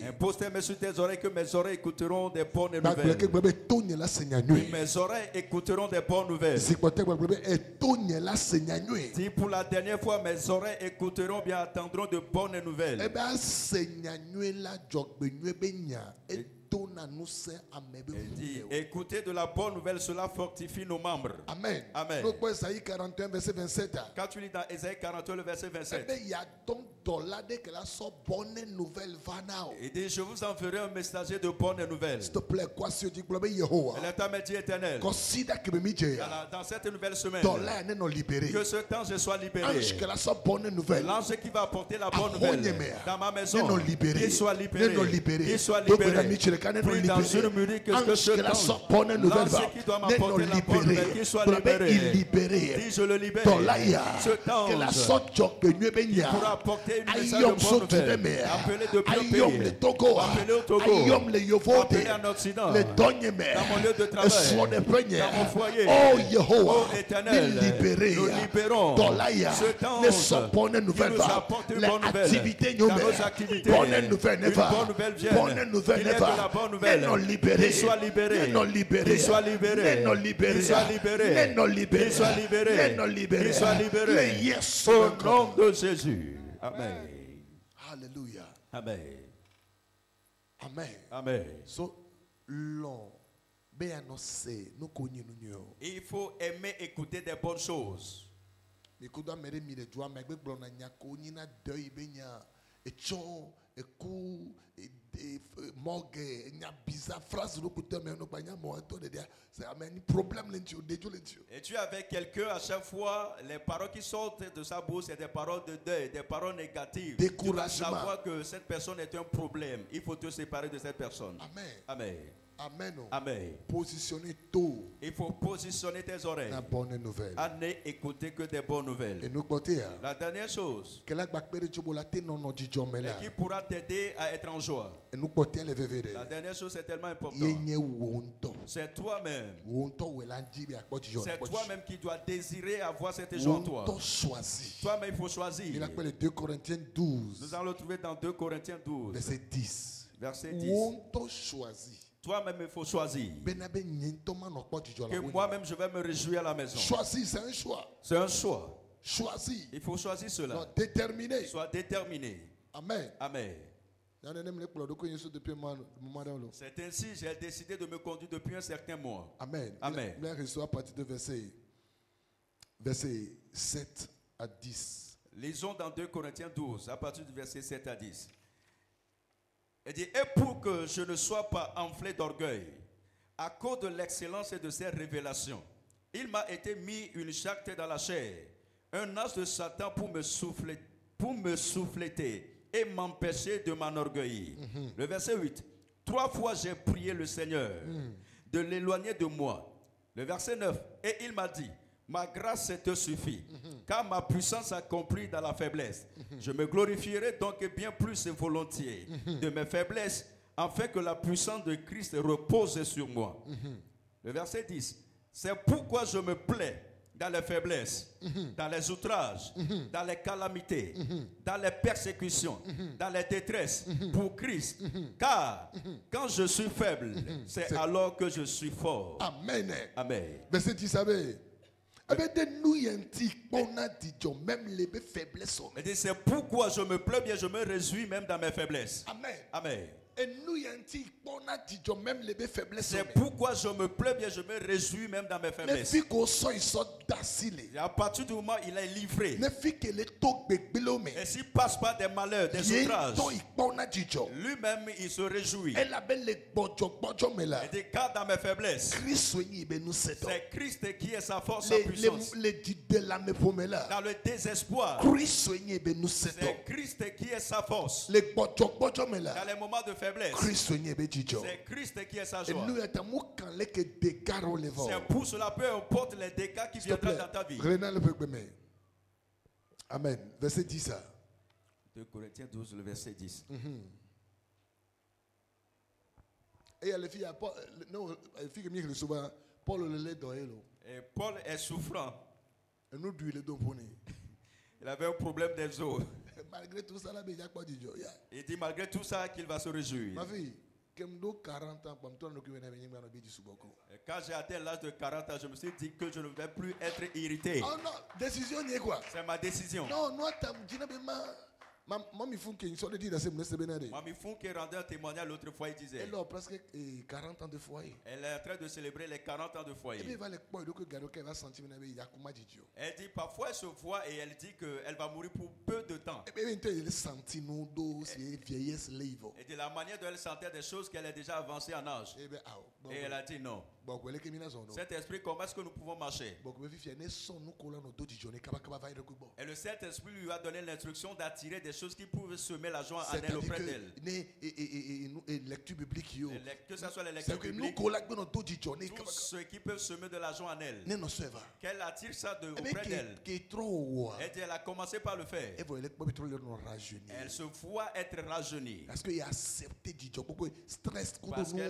Impose tes mains sur tes oreilles, que mes oreilles écouteront des bonnes nouvelles. Mes oreilles écouteront des bonnes nouvelles. Si pour la dernière fois mes oreilles écouteront, bien attendront de bonnes nouvelles. Dit, écoutez de la bonne nouvelle, cela fortifie nos membres. Amen. Amen. Esaïe 41, verset 27. Quand tu lis dans Esaïe 41, le verset 27. Il dit, je vous enverrai un messager de bonnes nouvelles. S'il te plaît, quoi si dit L'État m'a dit éternel. Dans cette nouvelle semaine, que ce temps je sois libéré. L'ange qui va apporter la bonne nouvelle dans ma maison, qu'il soit libéré. Qu'il soit libéré. Prie dans une minute que ce temps, l'ange qui doit m'apporter la bonne nouvelle, qu'il soit libéré. Dis je le libère. Ce temps, il pourra apporter une message de bonne nouvelle. Appelez de bien pays. Appelez au Togo. Appelez en Occident. Dans mon lieu de travail. Dans mon foyer. Oh éternel, nous libérons. Ce temps, il nous apporte une bonne nouvelle. Dans nos activités, une bonne nouvelle vient. Il est de la bonne nouvelle. Qu'il soit libéré. Qu'il soit libéré. Qu'il soit libéré. Qu'il soit libéré. Qu'il soit libéré. Au nom de Jésus. Amen. Hallelujah. Amen. Amen. Amen. So, long. Il faut aimer écouter des bonnes choses. Et tu es avec quelqu'un à chaque fois, les paroles qui sortent de sa bouche, c'est des paroles de deuil, des paroles négatives. Tu dois savoir que cette personne est un problème. Il faut te séparer de cette personne. Amen. Amen. Amen. Amen. Positionner tôt. Il faut positionner tes oreilles. La bonne nouvelle. À n'écouter que des bonnes nouvelles. Et nous côté. La dernière chose. Et qui pourra t'aider à être en joie. Et nous côté les vévédés. La dernière chose c'est tellement important. C'est toi-même. C'est toi-même qui dois désirer avoir cette joie en toi. Toi-même il faut choisir. Il appelle 2 Corinthiens 12. Nous allons le trouver dans 2 Corinthiens 12. Verset 10. Verset 10. Toi-même, il faut choisir. Que moi-même, je vais me réjouir à la maison. Choisir, c'est un choix. C'est un choix. Choisir. Il faut choisir cela. Non, déterminé. Sois déterminé. Amen. Amen. C'est ainsi que j'ai décidé de me conduire depuis un certain mois. Amen. Amen. À partir de verset 7 à 10. Lisons dans 2 Corinthiens 12, à partir du verset 7 à 10. Il dit, et pour que je ne sois pas enflé d'orgueil, à cause de l'excellence de ces révélations, il m'a été mis une charrette dans la chair, un as de Satan pour me souffleter et m'empêcher de m'enorgueillir. Le verset 8. 3 fois j'ai prié le Seigneur de l'éloigner de moi. Le verset 9. Et il m'a dit, ma grâce te suffit, car ma puissance s'accomplit dans la faiblesse. Je me glorifierai donc bien plus volontiers de mes faiblesses, afin que la puissance de Christ repose sur moi. Le verset 10. C'est pourquoi je me plais dans les faiblesses, dans les outrages, dans les calamités, dans les persécutions, dans les détresses, pour Christ. Car quand je suis faible, c'est alors que je suis fort. Amen. Amen. Verset 10, c'est pourquoi je me plais bien, je me réjouis même dans mes faiblesses. Amen. Amen. C'est pourquoi je me plais bien, je me réjouis même dans mes faiblesses. Et à partir du moment où il est livré, et s'il passe par des malheurs, des outrages, lui-même il se réjouit. Et dit, car dans mes faiblesses, c'est Christ qui est sa force, sa puissance. Dans le désespoir, c'est Christ qui est sa force. Dans les moments de faiblesse, c'est Christ qui est sa joie. C'est pour cela, peu importe les dégâts qui viendront dans ta vie. Amen. Verset 10. 2 Corinthiens 12, le verset 10. Et les filles, Paul est souffrant. Il avait un problème des os. Malgré tout ça, il dit malgré tout ça qu'il va se réjouir. Ma fille, quand j'ai atteint l'âge de 40 ans, je me suis dit que je ne vais plus être irrité. Oh non, décision est quoi? C'est ma décision. Non, Mamie Funk qui rendait un témoignage l'autre fois, il disait. Elle a presque 40 ans de foyer. Elle est en train de célébrer les 40 ans de foyer. Elle dit parfois elle se voit et elle dit qu'elle va mourir pour peu de temps. Et de la manière dont elle sentait des choses qu'elle est déjà avancée en âge. Et elle a dit non. Cet esprit, comment est-ce que nous pouvons marcher? Et le Saint-Esprit lui a donné l'instruction d'attirer des choses qui pouvaient semer la joie en elle auprès d'elle. Que ce soit les lectures bibliques, tout ce qui peut semer de la joie en elle, qu'elle attire ça auprès d'elle. Elle a commencé par le faire. Elle se voit être rajeunie. Parce qu'elle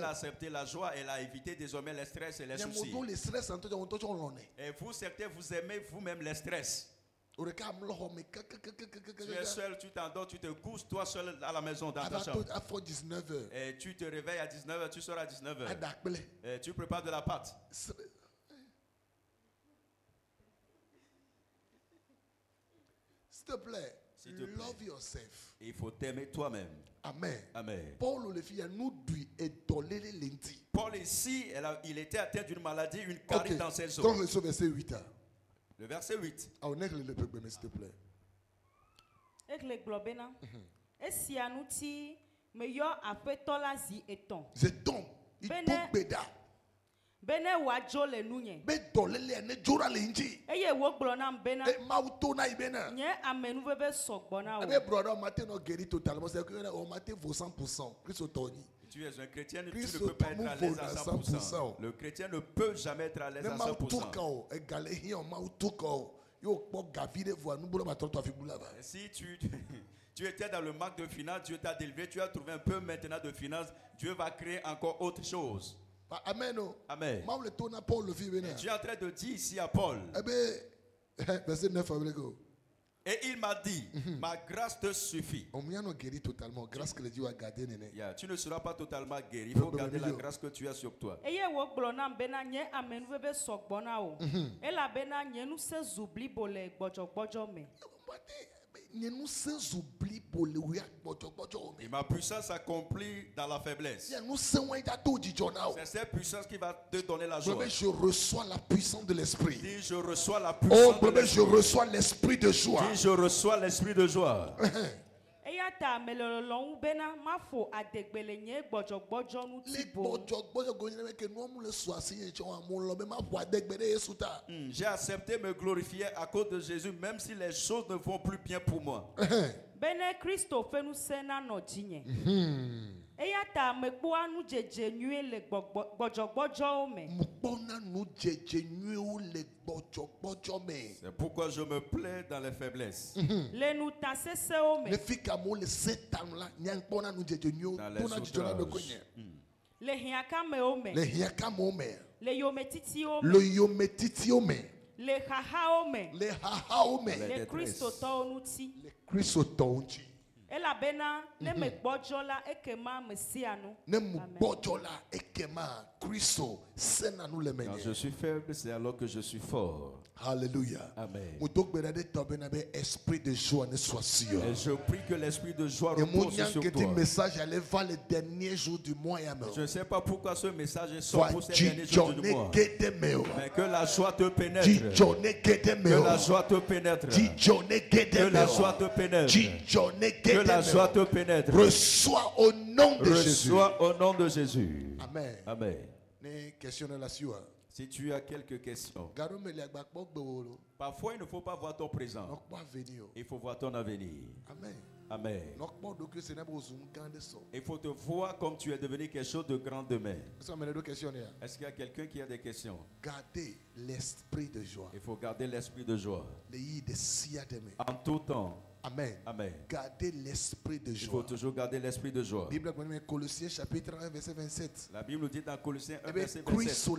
a accepté la joie, elle a évité désormais les stress et les soucis. Et vous, certains, vous aimez vous-même les stress. Tu es seul, tu t'endors, tu te couches toi seul à la maison dans ta chambre. Et tu te réveilles à 19h, tu sors à 19h. Et tu prépares de la pâte. S'il te plaît. S'il te plaît. Love yourself. Il faut t'aimer toi-même. Amen. Amen. Paul le fit nous lui est donné les lentilles. Paul ici, il était atteint d'une maladie, une carie dans ses os. Donc le verset 8. Le verset 8. On est le peuple, s'il te plaît. Avec les globena. Et si à nous ti meilleur après tolazi et ton. C'est ton. Il tombe beda. Bene wajo le nunye. Be dolele ne jora lenji. Eye wo glona bena. E mauto na ibena. Nye amenu bebe sogbona o. Abe brother, matin no guéri totalement. C'est que on matin vaut 100%. Christ Tony. Tu es un chrétien, tu ne peux pas être à l'aise à 100%. Le chrétien ne peut jamais être à l'aise à 100%. Si tu étais dans le manque de finances, Dieu t'a élevé, tu as trouvé un peu maintenant de finances, Dieu va créer encore autre chose. Amen. Amen. Tu es en train de dire ici à Paul. Verset 9. Et il m'a dit, ma grâce te suffit. Yeah, tu ne seras pas totalement guéri. Il faut garder la grâce que tu as sur toi. Et ma puissance s'accomplit dans la faiblesse. C'est cette puissance qui va te donner la joie. Je reçois la puissance de l'esprit. Dis, je reçois la puissance de l'esprit. Je reçois l'esprit de joie. Dis, je reçois l'esprit de joie. J'ai accepté me glorifier à cause de Jésus, même si les choses ne vont plus bien pour moi. Bene Christo fait nous sena no dinye. Eyata me kwa nu jeje nue le gbojogbojo me. C'est pourquoi je me plais dans les faiblesses. Le nou ta sese o me. Le fikamo le setan la nyankpona nu jeje nyu. Le hiaka me o me. Le hiaka mo me. Le yometiti o me. Le yometiti o me. Le haha o me. Le haha o me. Le Christo to nuti. Le Christo to unchi. Ela bena ne me gbojola ekema mesiano. Ne mu gbojola ekema Christo sena nu le menye. Quand je suis faible, c'est alors que je suis fort. Alléluia. Amen. Esprit de joie ne soit sûr. Et je prie que l'esprit de joie repose sur toi. Message allait voir les derniers jours du mois. Je ne sais pas pourquoi ce message est sorti pour ces derniers jours du mois. Mais que la joie te pénètre. Que la joie te pénètre. Que la joie te pénètre. Que la joie te pénètre. Reçois au nom de Jésus. Reçois au nom de Jésus. Amen. Amen. Si tu as quelques questions, parfois il ne faut pas voir ton présent. Il faut voir ton avenir. Amen. Amen. Il faut te voir comme tu es devenu quelque chose de grand demain. Est-ce qu'il y a quelqu'un qui a des questions? Gardez l'esprit de joie. Il faut garder l'esprit de joie. En tout temps. Amen. Amen. Gardez l'esprit de joie. Il faut toujours garder l'esprit de joie. Bible Colossiens chapitre 1 verset 27. La Bible dit dans Colossiens 1 verset 27.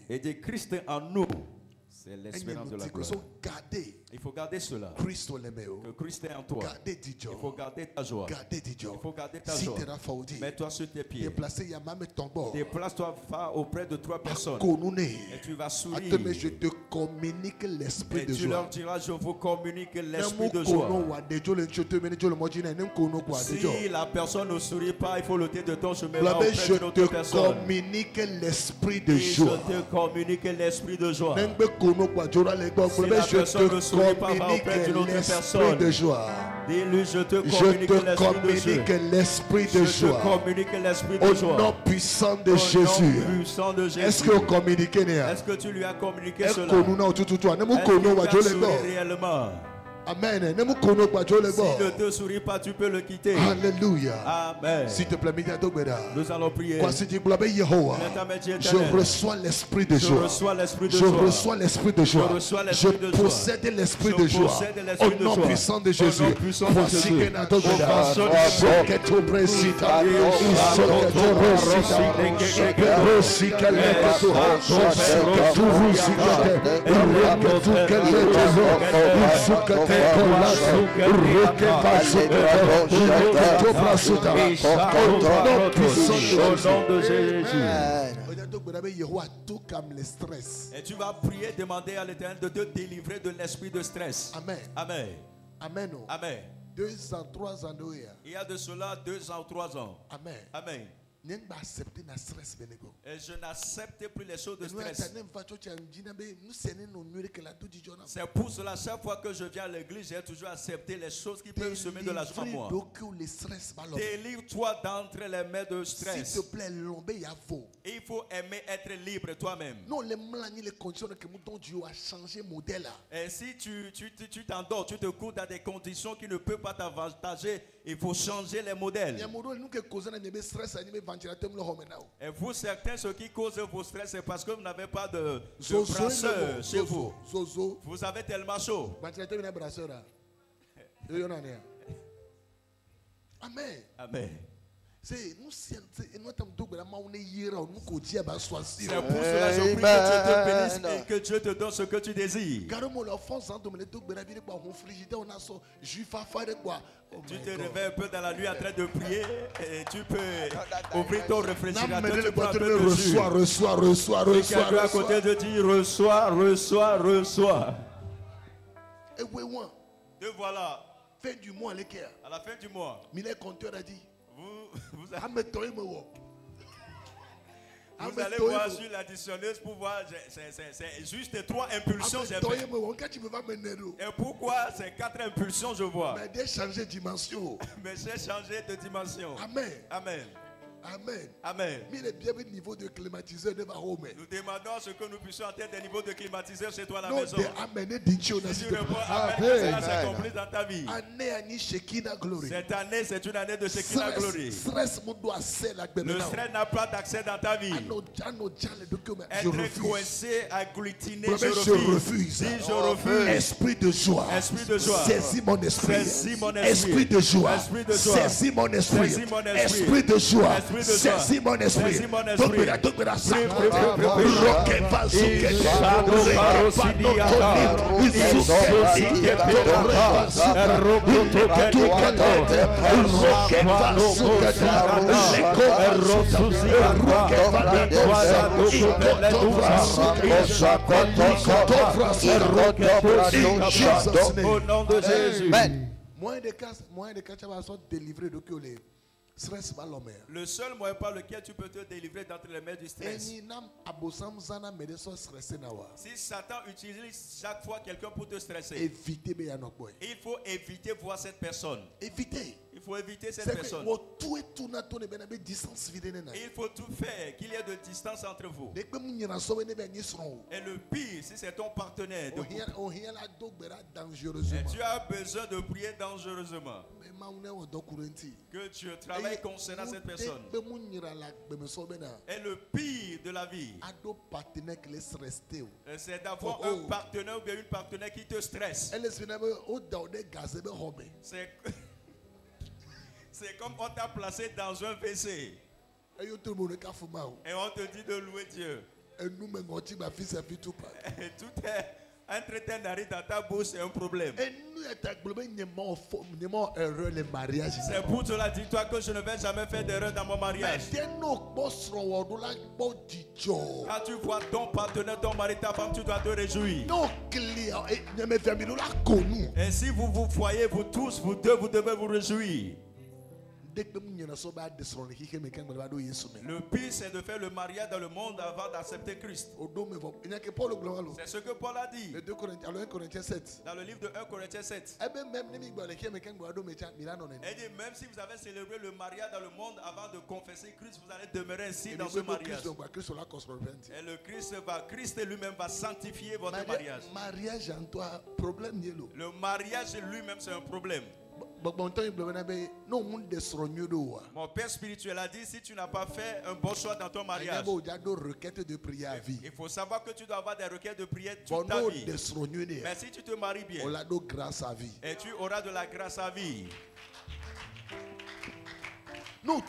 Et de Christ en nous. C'est l'espérance de la gloire. Il faut garder cela. Que Christ est en toi. Il faut garder ta joie. Il faut garder ta joie. Mets-toi sur tes pieds. Déplace-toi, va auprès de 3 personnes. Et tu vas sourire. Je te communique l'esprit de joie. Et tu leur diras, je vous communique l'esprit de joie. Si la personne ne sourit pas, il faut le dire de ton chemin. Je te communique l'esprit de joie. Je te communique l'esprit de joie. Si la personne ne sourit pas, va auprès d'une autre personne. De joie. Dis-lui, je te communique l'esprit de joie. Je te communique l'esprit de joie. Au nom puissant de Jésus. Est-ce que vous communiquez? Est-ce que tu lui as communiqué cela? Est-ce que tu as souri réellement? Amen. S'il ne te sourit pas, tu peux le quitter. Alléluia. Amen. S'il te plaît, nous allons prier. Je reçois l'esprit de joie. Je reçois l'esprit de joie. Je possède l'esprit de joie. Au nom puissant de Jésus. Voici que Au nom de Jésus. Et tu vas prier, demander à l'Éternel de te délivrer de l'esprit de stress. Amen. Amen. Amen. Amen. 2 ans, 3 ans. Il y a de cela 2 ans ou 3 ans. Amen. Amen. Et je n'accepte plus les choses de stress. C'est pour cela, chaque fois que je viens à l'église, j'ai toujours accepté les choses qui peuvent semer de la joie en moi. Délivre-toi d'entre les mains de stress. S'il te plaît, Il faut aimer être libre toi-même. Non, les conditions que Dieu a changé modèle. Et si tu t'endors, tu te couches dans des conditions qui ne peuvent pas t'avantager, il faut changer les modèles. Et vous, certains, ce qui cause vos stress, c'est parce que vous n'avez pas de brasseur chez vous. Vous avez tellement chaud. Amen. Amen. C'est pour cela je prie que Dieu te bénisse et que Dieu te donne ce que tu désires. Tu te réveilles un peu dans la nuit en train de prier et tu peux ouvrir ton réfrigérateur. Tu prends un peu de jus. Reçois. Quelqu'un à côté de dire reçois. Te voilà. Fin du mois, à la fin du mois, Mille compteur a dit vous allez voir sur l'additionneuse pour voir, c'est juste 3 impulsions. Et pourquoi c'est 4 impulsions je vois? Mais j'ai changé de dimension. Mais j'ai changé de dimension. Amen. Amen. Amen. Amen. Mais le bienvenu niveau de climatiseur de Rome. Nous demandons à ce que nous puissions atteindre des niveaux de climatiseur chez toi à la maison. Si tu réponds Amen, cela s'accomplit dans ta vie. Cette année, c'est une année de Shekinah Glory. Le stress n'a pas d'accès dans ta vie. Être coincé, agglutiné, je refuse. Si je refuse. Esprit de joie. Saisis mon esprit. Esprit de joie. Saisis mon esprit. Esprit de joie. Saisis mon esprit. Au nom de Jésus. Moins de cas, tu vas être délivré de que les stress. Le seul moyen par lequel tu peux te délivrer d'entre les mains du stress. Si Satan utilise chaque fois quelqu'un pour te stresser, il faut éviter voir cette personne. Il faut éviter cette personne. Il faut tout faire qu'il y ait de distance entre vous. Et le pire, si c'est ton partenaire, et tu as besoin de prier dangereusement. Que tu travailles concernant cette personne. Et le pire de la vie, c'est d'avoir un partenaire ou bien une partenaire qui te stresse. C'est comme on t'a placé dans un WC. Et on te dit de louer Dieu. Et tout est entretien n'arrive dans ta bouche, c'est un problème. C'est pour cela, dis-toi que je ne vais jamais faire d'erreur dans mon mariage. Quand tu vois ton partenaire, ton mari, ta femme, tu dois te réjouir. Et si vous vous voyez, vous tous, vous deux, vous devez vous réjouir. Le pire, c'est de faire le mariage dans le monde avant d'accepter Christ. C'est ce que Paul a dit. Dans le livre de 1 Corinthiens 7. Il dit, même si vous avez célébré le mariage dans le monde avant de confesser Christ, vous allez demeurer ainsi dans ce mariage. Et le Christ lui-même va sanctifier votre mariage. Le mariage lui-même, c'est un problème. Mon père spirituel a dit, si tu n'as pas fait un bon choix dans ton mariage, il faut savoir que tu dois avoir des requêtes de prière toute ta vie. Mais si tu te maries bien, et tu auras de la grâce à vie. No,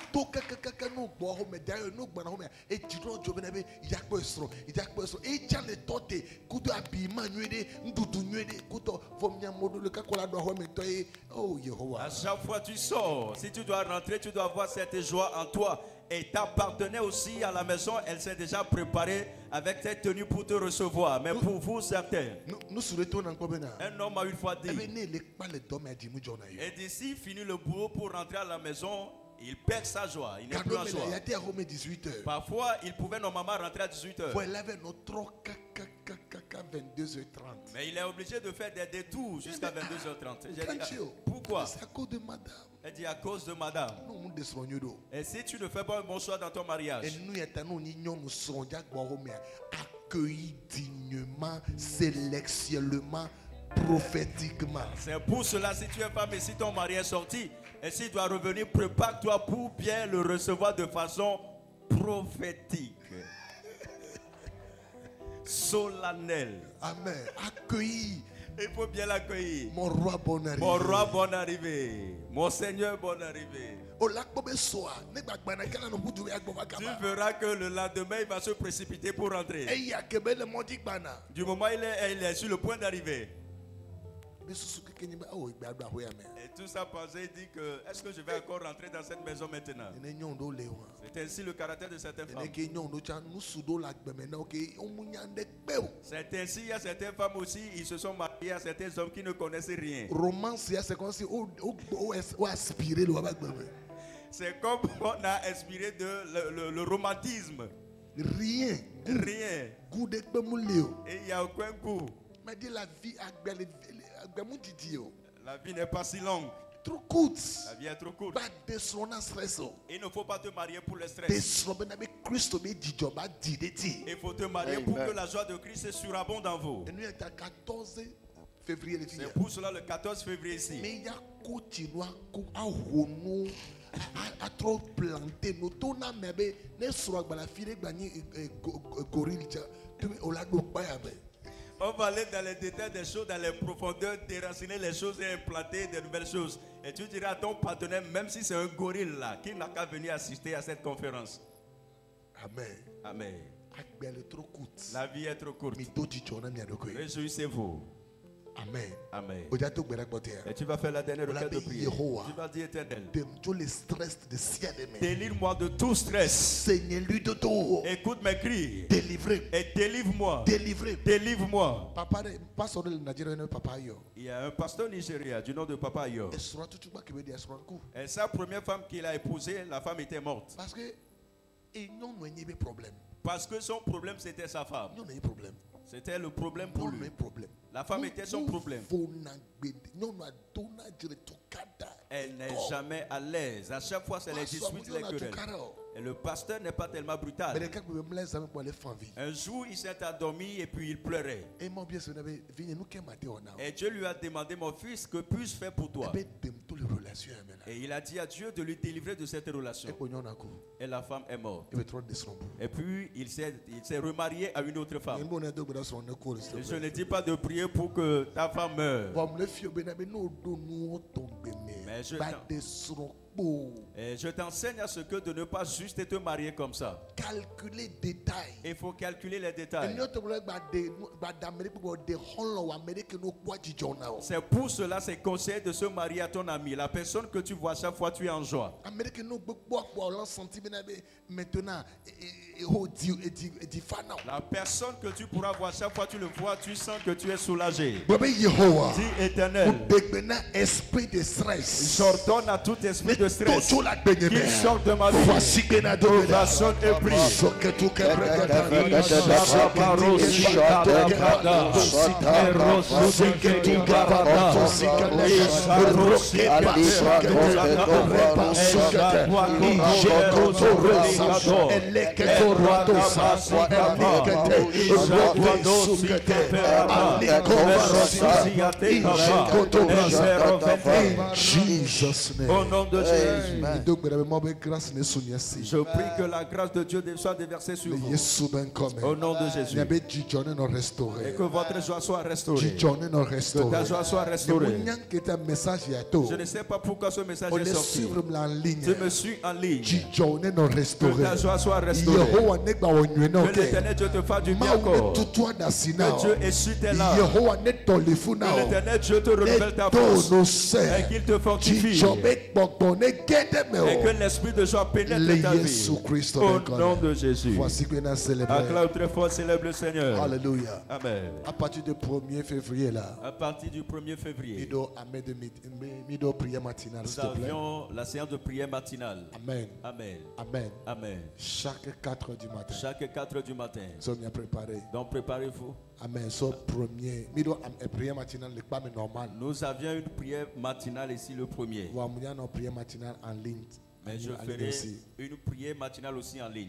à chaque fois tu sors, si tu dois rentrer, tu dois avoir cette joie en toi et t'appartenait aussi à la maison, elle s'est déjà préparée avec ses tenues pour te recevoir. Mais pour vous, certains, un homme a une fois dit, et d'ici finit le boulot pour rentrer à la maison, il perd sa joie, il n'est plus en joie. Parfois, il pouvait normalement rentrer à 18h. Mais il est obligé de faire des détours jusqu'à 22h30. J'ai dit, pourquoi? C'est à cause de madame. Elle dit à cause de madame. Et si tu ne fais pas un bon choix dans ton mariage, accueillis dignement, sélectionnement, prophétiquement. C'est pour cela, si tu es femme et si ton mari est sorti, et s'il doit revenir, prépare-toi pour bien le recevoir de façon prophétique. Solennel. Amen. Accueilli. Il faut bien l'accueillir. Mon roi, bonne arrivée. Mon roi, bonne arrivée. Mon Seigneur, bonne arrivée. Tu verras que le lendemain, il va se précipiter pour rentrer. Du moment où il est sur le point d'arriver. Et tout ça pensait, il dit que est-ce que je vais encore rentrer dans cette maison maintenant? C'est ainsi le caractère de certaines femmes. C'est ainsi, il y a certaines femmes aussi, ils se sont mariés à certains hommes qui ne connaissent rien. C'est comme on a inspiré de le romantisme. Rien. Rien. Et il n'y a aucun goût. Mais dit la vie la vie n'est pas si longue. Trop courte. La vie est trop courte. Il ne faut pas te marier pour le stress. Il faut te marier pour que la joie de Christ surabonde en vous. C'est pour cela le 14 février ici. Mais il y a a trop planté. On va aller dans les détails des choses, dans les profondeurs, déraciner les choses et implanter de nouvelles choses. Et tu diras à ton partenaire, même si c'est un gorille là, qui n'a qu'à venir assister à cette conférence. Amen. Amen. La vie est trop courte. Réjouissez-vous. Amen. Amen. Et tu vas faire la dernière requête de prière. Tu vas dire Éternel, délivre-moi de tout stress. Écoute mes cris. Et délivre-moi. Délivre-moi. Il y a un pasteur nigérien du nom de Papa Ayo. Et sa première femme qu'il a épousée, la femme était morte. Parce que son problème c'était sa femme. C'était le problème pour lui. La femme était son problème. Elle n'est jamais à l'aise. À chaque fois, c'est les disputes, les querelles. Et le pasteur n'est pas tellement brutal. Un jour, il s'est endormi et puis il pleurait. Et Dieu lui a demandé, mon fils, que puis-je faire pour toi? Et il a dit à Dieu de lui délivrer de cette relation. Et la femme est morte. Et puis, il s'est remarié à une autre femme. Et je ne dis pas de prier pour que ta femme meure. Mais je t'enseigne à ce que de ne pas juste te marier comme ça. Calculer les détails. Il faut calculer les détails. C'est pour cela c'est conseillé de se marier à ton ami. La personne que tu vois chaque fois tu es en joie. La personne que tu pourras voir chaque fois tu le vois, tu sens que tu es soulagé. Dis Éternel, esprit de stress. J'ordonne à tout esprit de stress qu'il sorte de ma vie. Ovation et prie. Au nom de Jésus. Je prie que la grâce de Dieu soit déversée sur vous. Au nom de Jésus. Et que votre joie soit restaurée. Que ta joie soit restaurée. Je ne sais pas pourquoi ce message est sorti. Tu me suis en ligne. Que ta joie soit restaurée. Que l'Éternel Dieu te fasse du bien encore. Que Dieu essuie tes larmes. Que l'Éternel Dieu te renouvelle ta force. Et qu'il te fortifie. que l'esprit de joie pénètre ta vie. Au nom de Jésus. Voici que nous allons célébrer. Acclame très fort, célèbre le Seigneur. Alléluia. Amen. À partir du 1er février là. À partir du 1er février. Nous avions la séance de prière matinale. Amen. Amen. Amen. Amen. Chaque 4 heures du matin. Chaque 4 heures du matin. Nous sommes préparés. Donc préparez-vous. Amen. Nous avions une prière matinale ici le premier. Prière matinale en ligne. Mais je ferai une prière matinale aussi en ligne.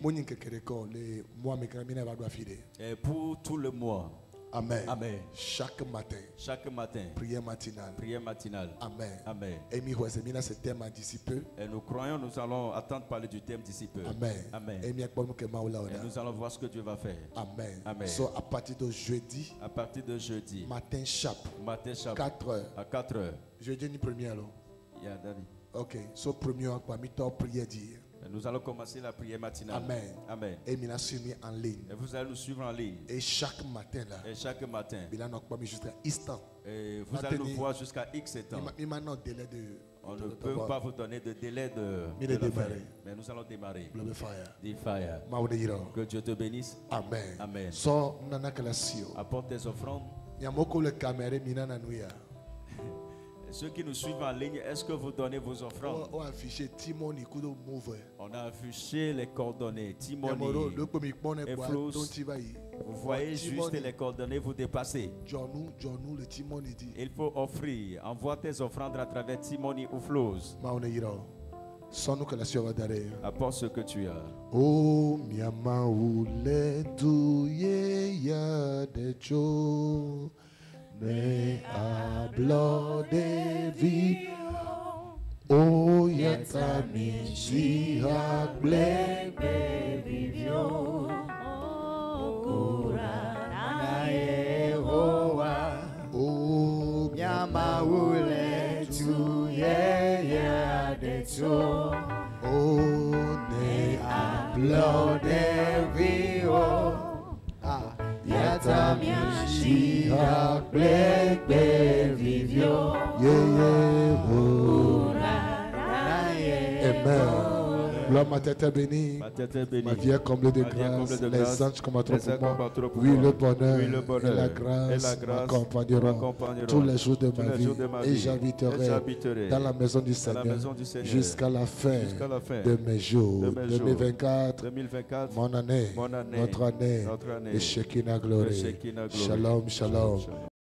Et pour tout le mois. Amen. Amen. Chaque matin. Chaque matin. Prière matinale. Prière matinale. Amen. Amen. Et nous croyons, nous allons attendre parler du thème d'ici peu. Amen. Amen. Et nous allons voir ce que Dieu va faire. Amen. Amen. So, à partir de jeudi. À partir de jeudi. Matin sharp. Matin sharp. 4 heures. À 4 heures. Jeudi ni premier alors. Yeah, Daddy. Ok. So premier parmi toi prière dire. Nous allons commencer la prière matinale. Amen. Amen. Et nous suivre en ligne. Et vous allez nous suivre en ligne. Et chaque matin là. Et chaque matin. Jusqu'à instant. Et vous allez nous voir jusqu'à X temps. On ne peut pas vous donner de délai de mais nous allons démarrer. The fire. Que Dieu te bénisse. Amen. Amen. So, apporte tes offrandes. Ceux qui nous suivent en ligne, est-ce que vous donnez vos offrandes? On a affiché les coordonnées. Timoni et Flous. Vous voyez juste les coordonnées, vous dépassez. Il faut offrir. Envoie tes offrandes à travers Timoni ou Flous. Apporte ce que tu as. Oh, miama ule douye ya de cho. Mais à blood de vie, oh yatami si a black baby vio, ora na Yehowa, oh yamaule tu ye de so, oh ne a blood de vio. Yatami a black baby vio. Amen. Gloire, ma tête est bénie. Ma vie est comblée de grâce. Les anges combattront pour moi. Oui, le bonheur et la grâce m'accompagneront tous les jours de ma vie. Et j'habiterai dans la maison du Seigneur jusqu'à la fin de mes jours. 2024, mon année, notre année, et Shekinah glory. Shalom, shalom.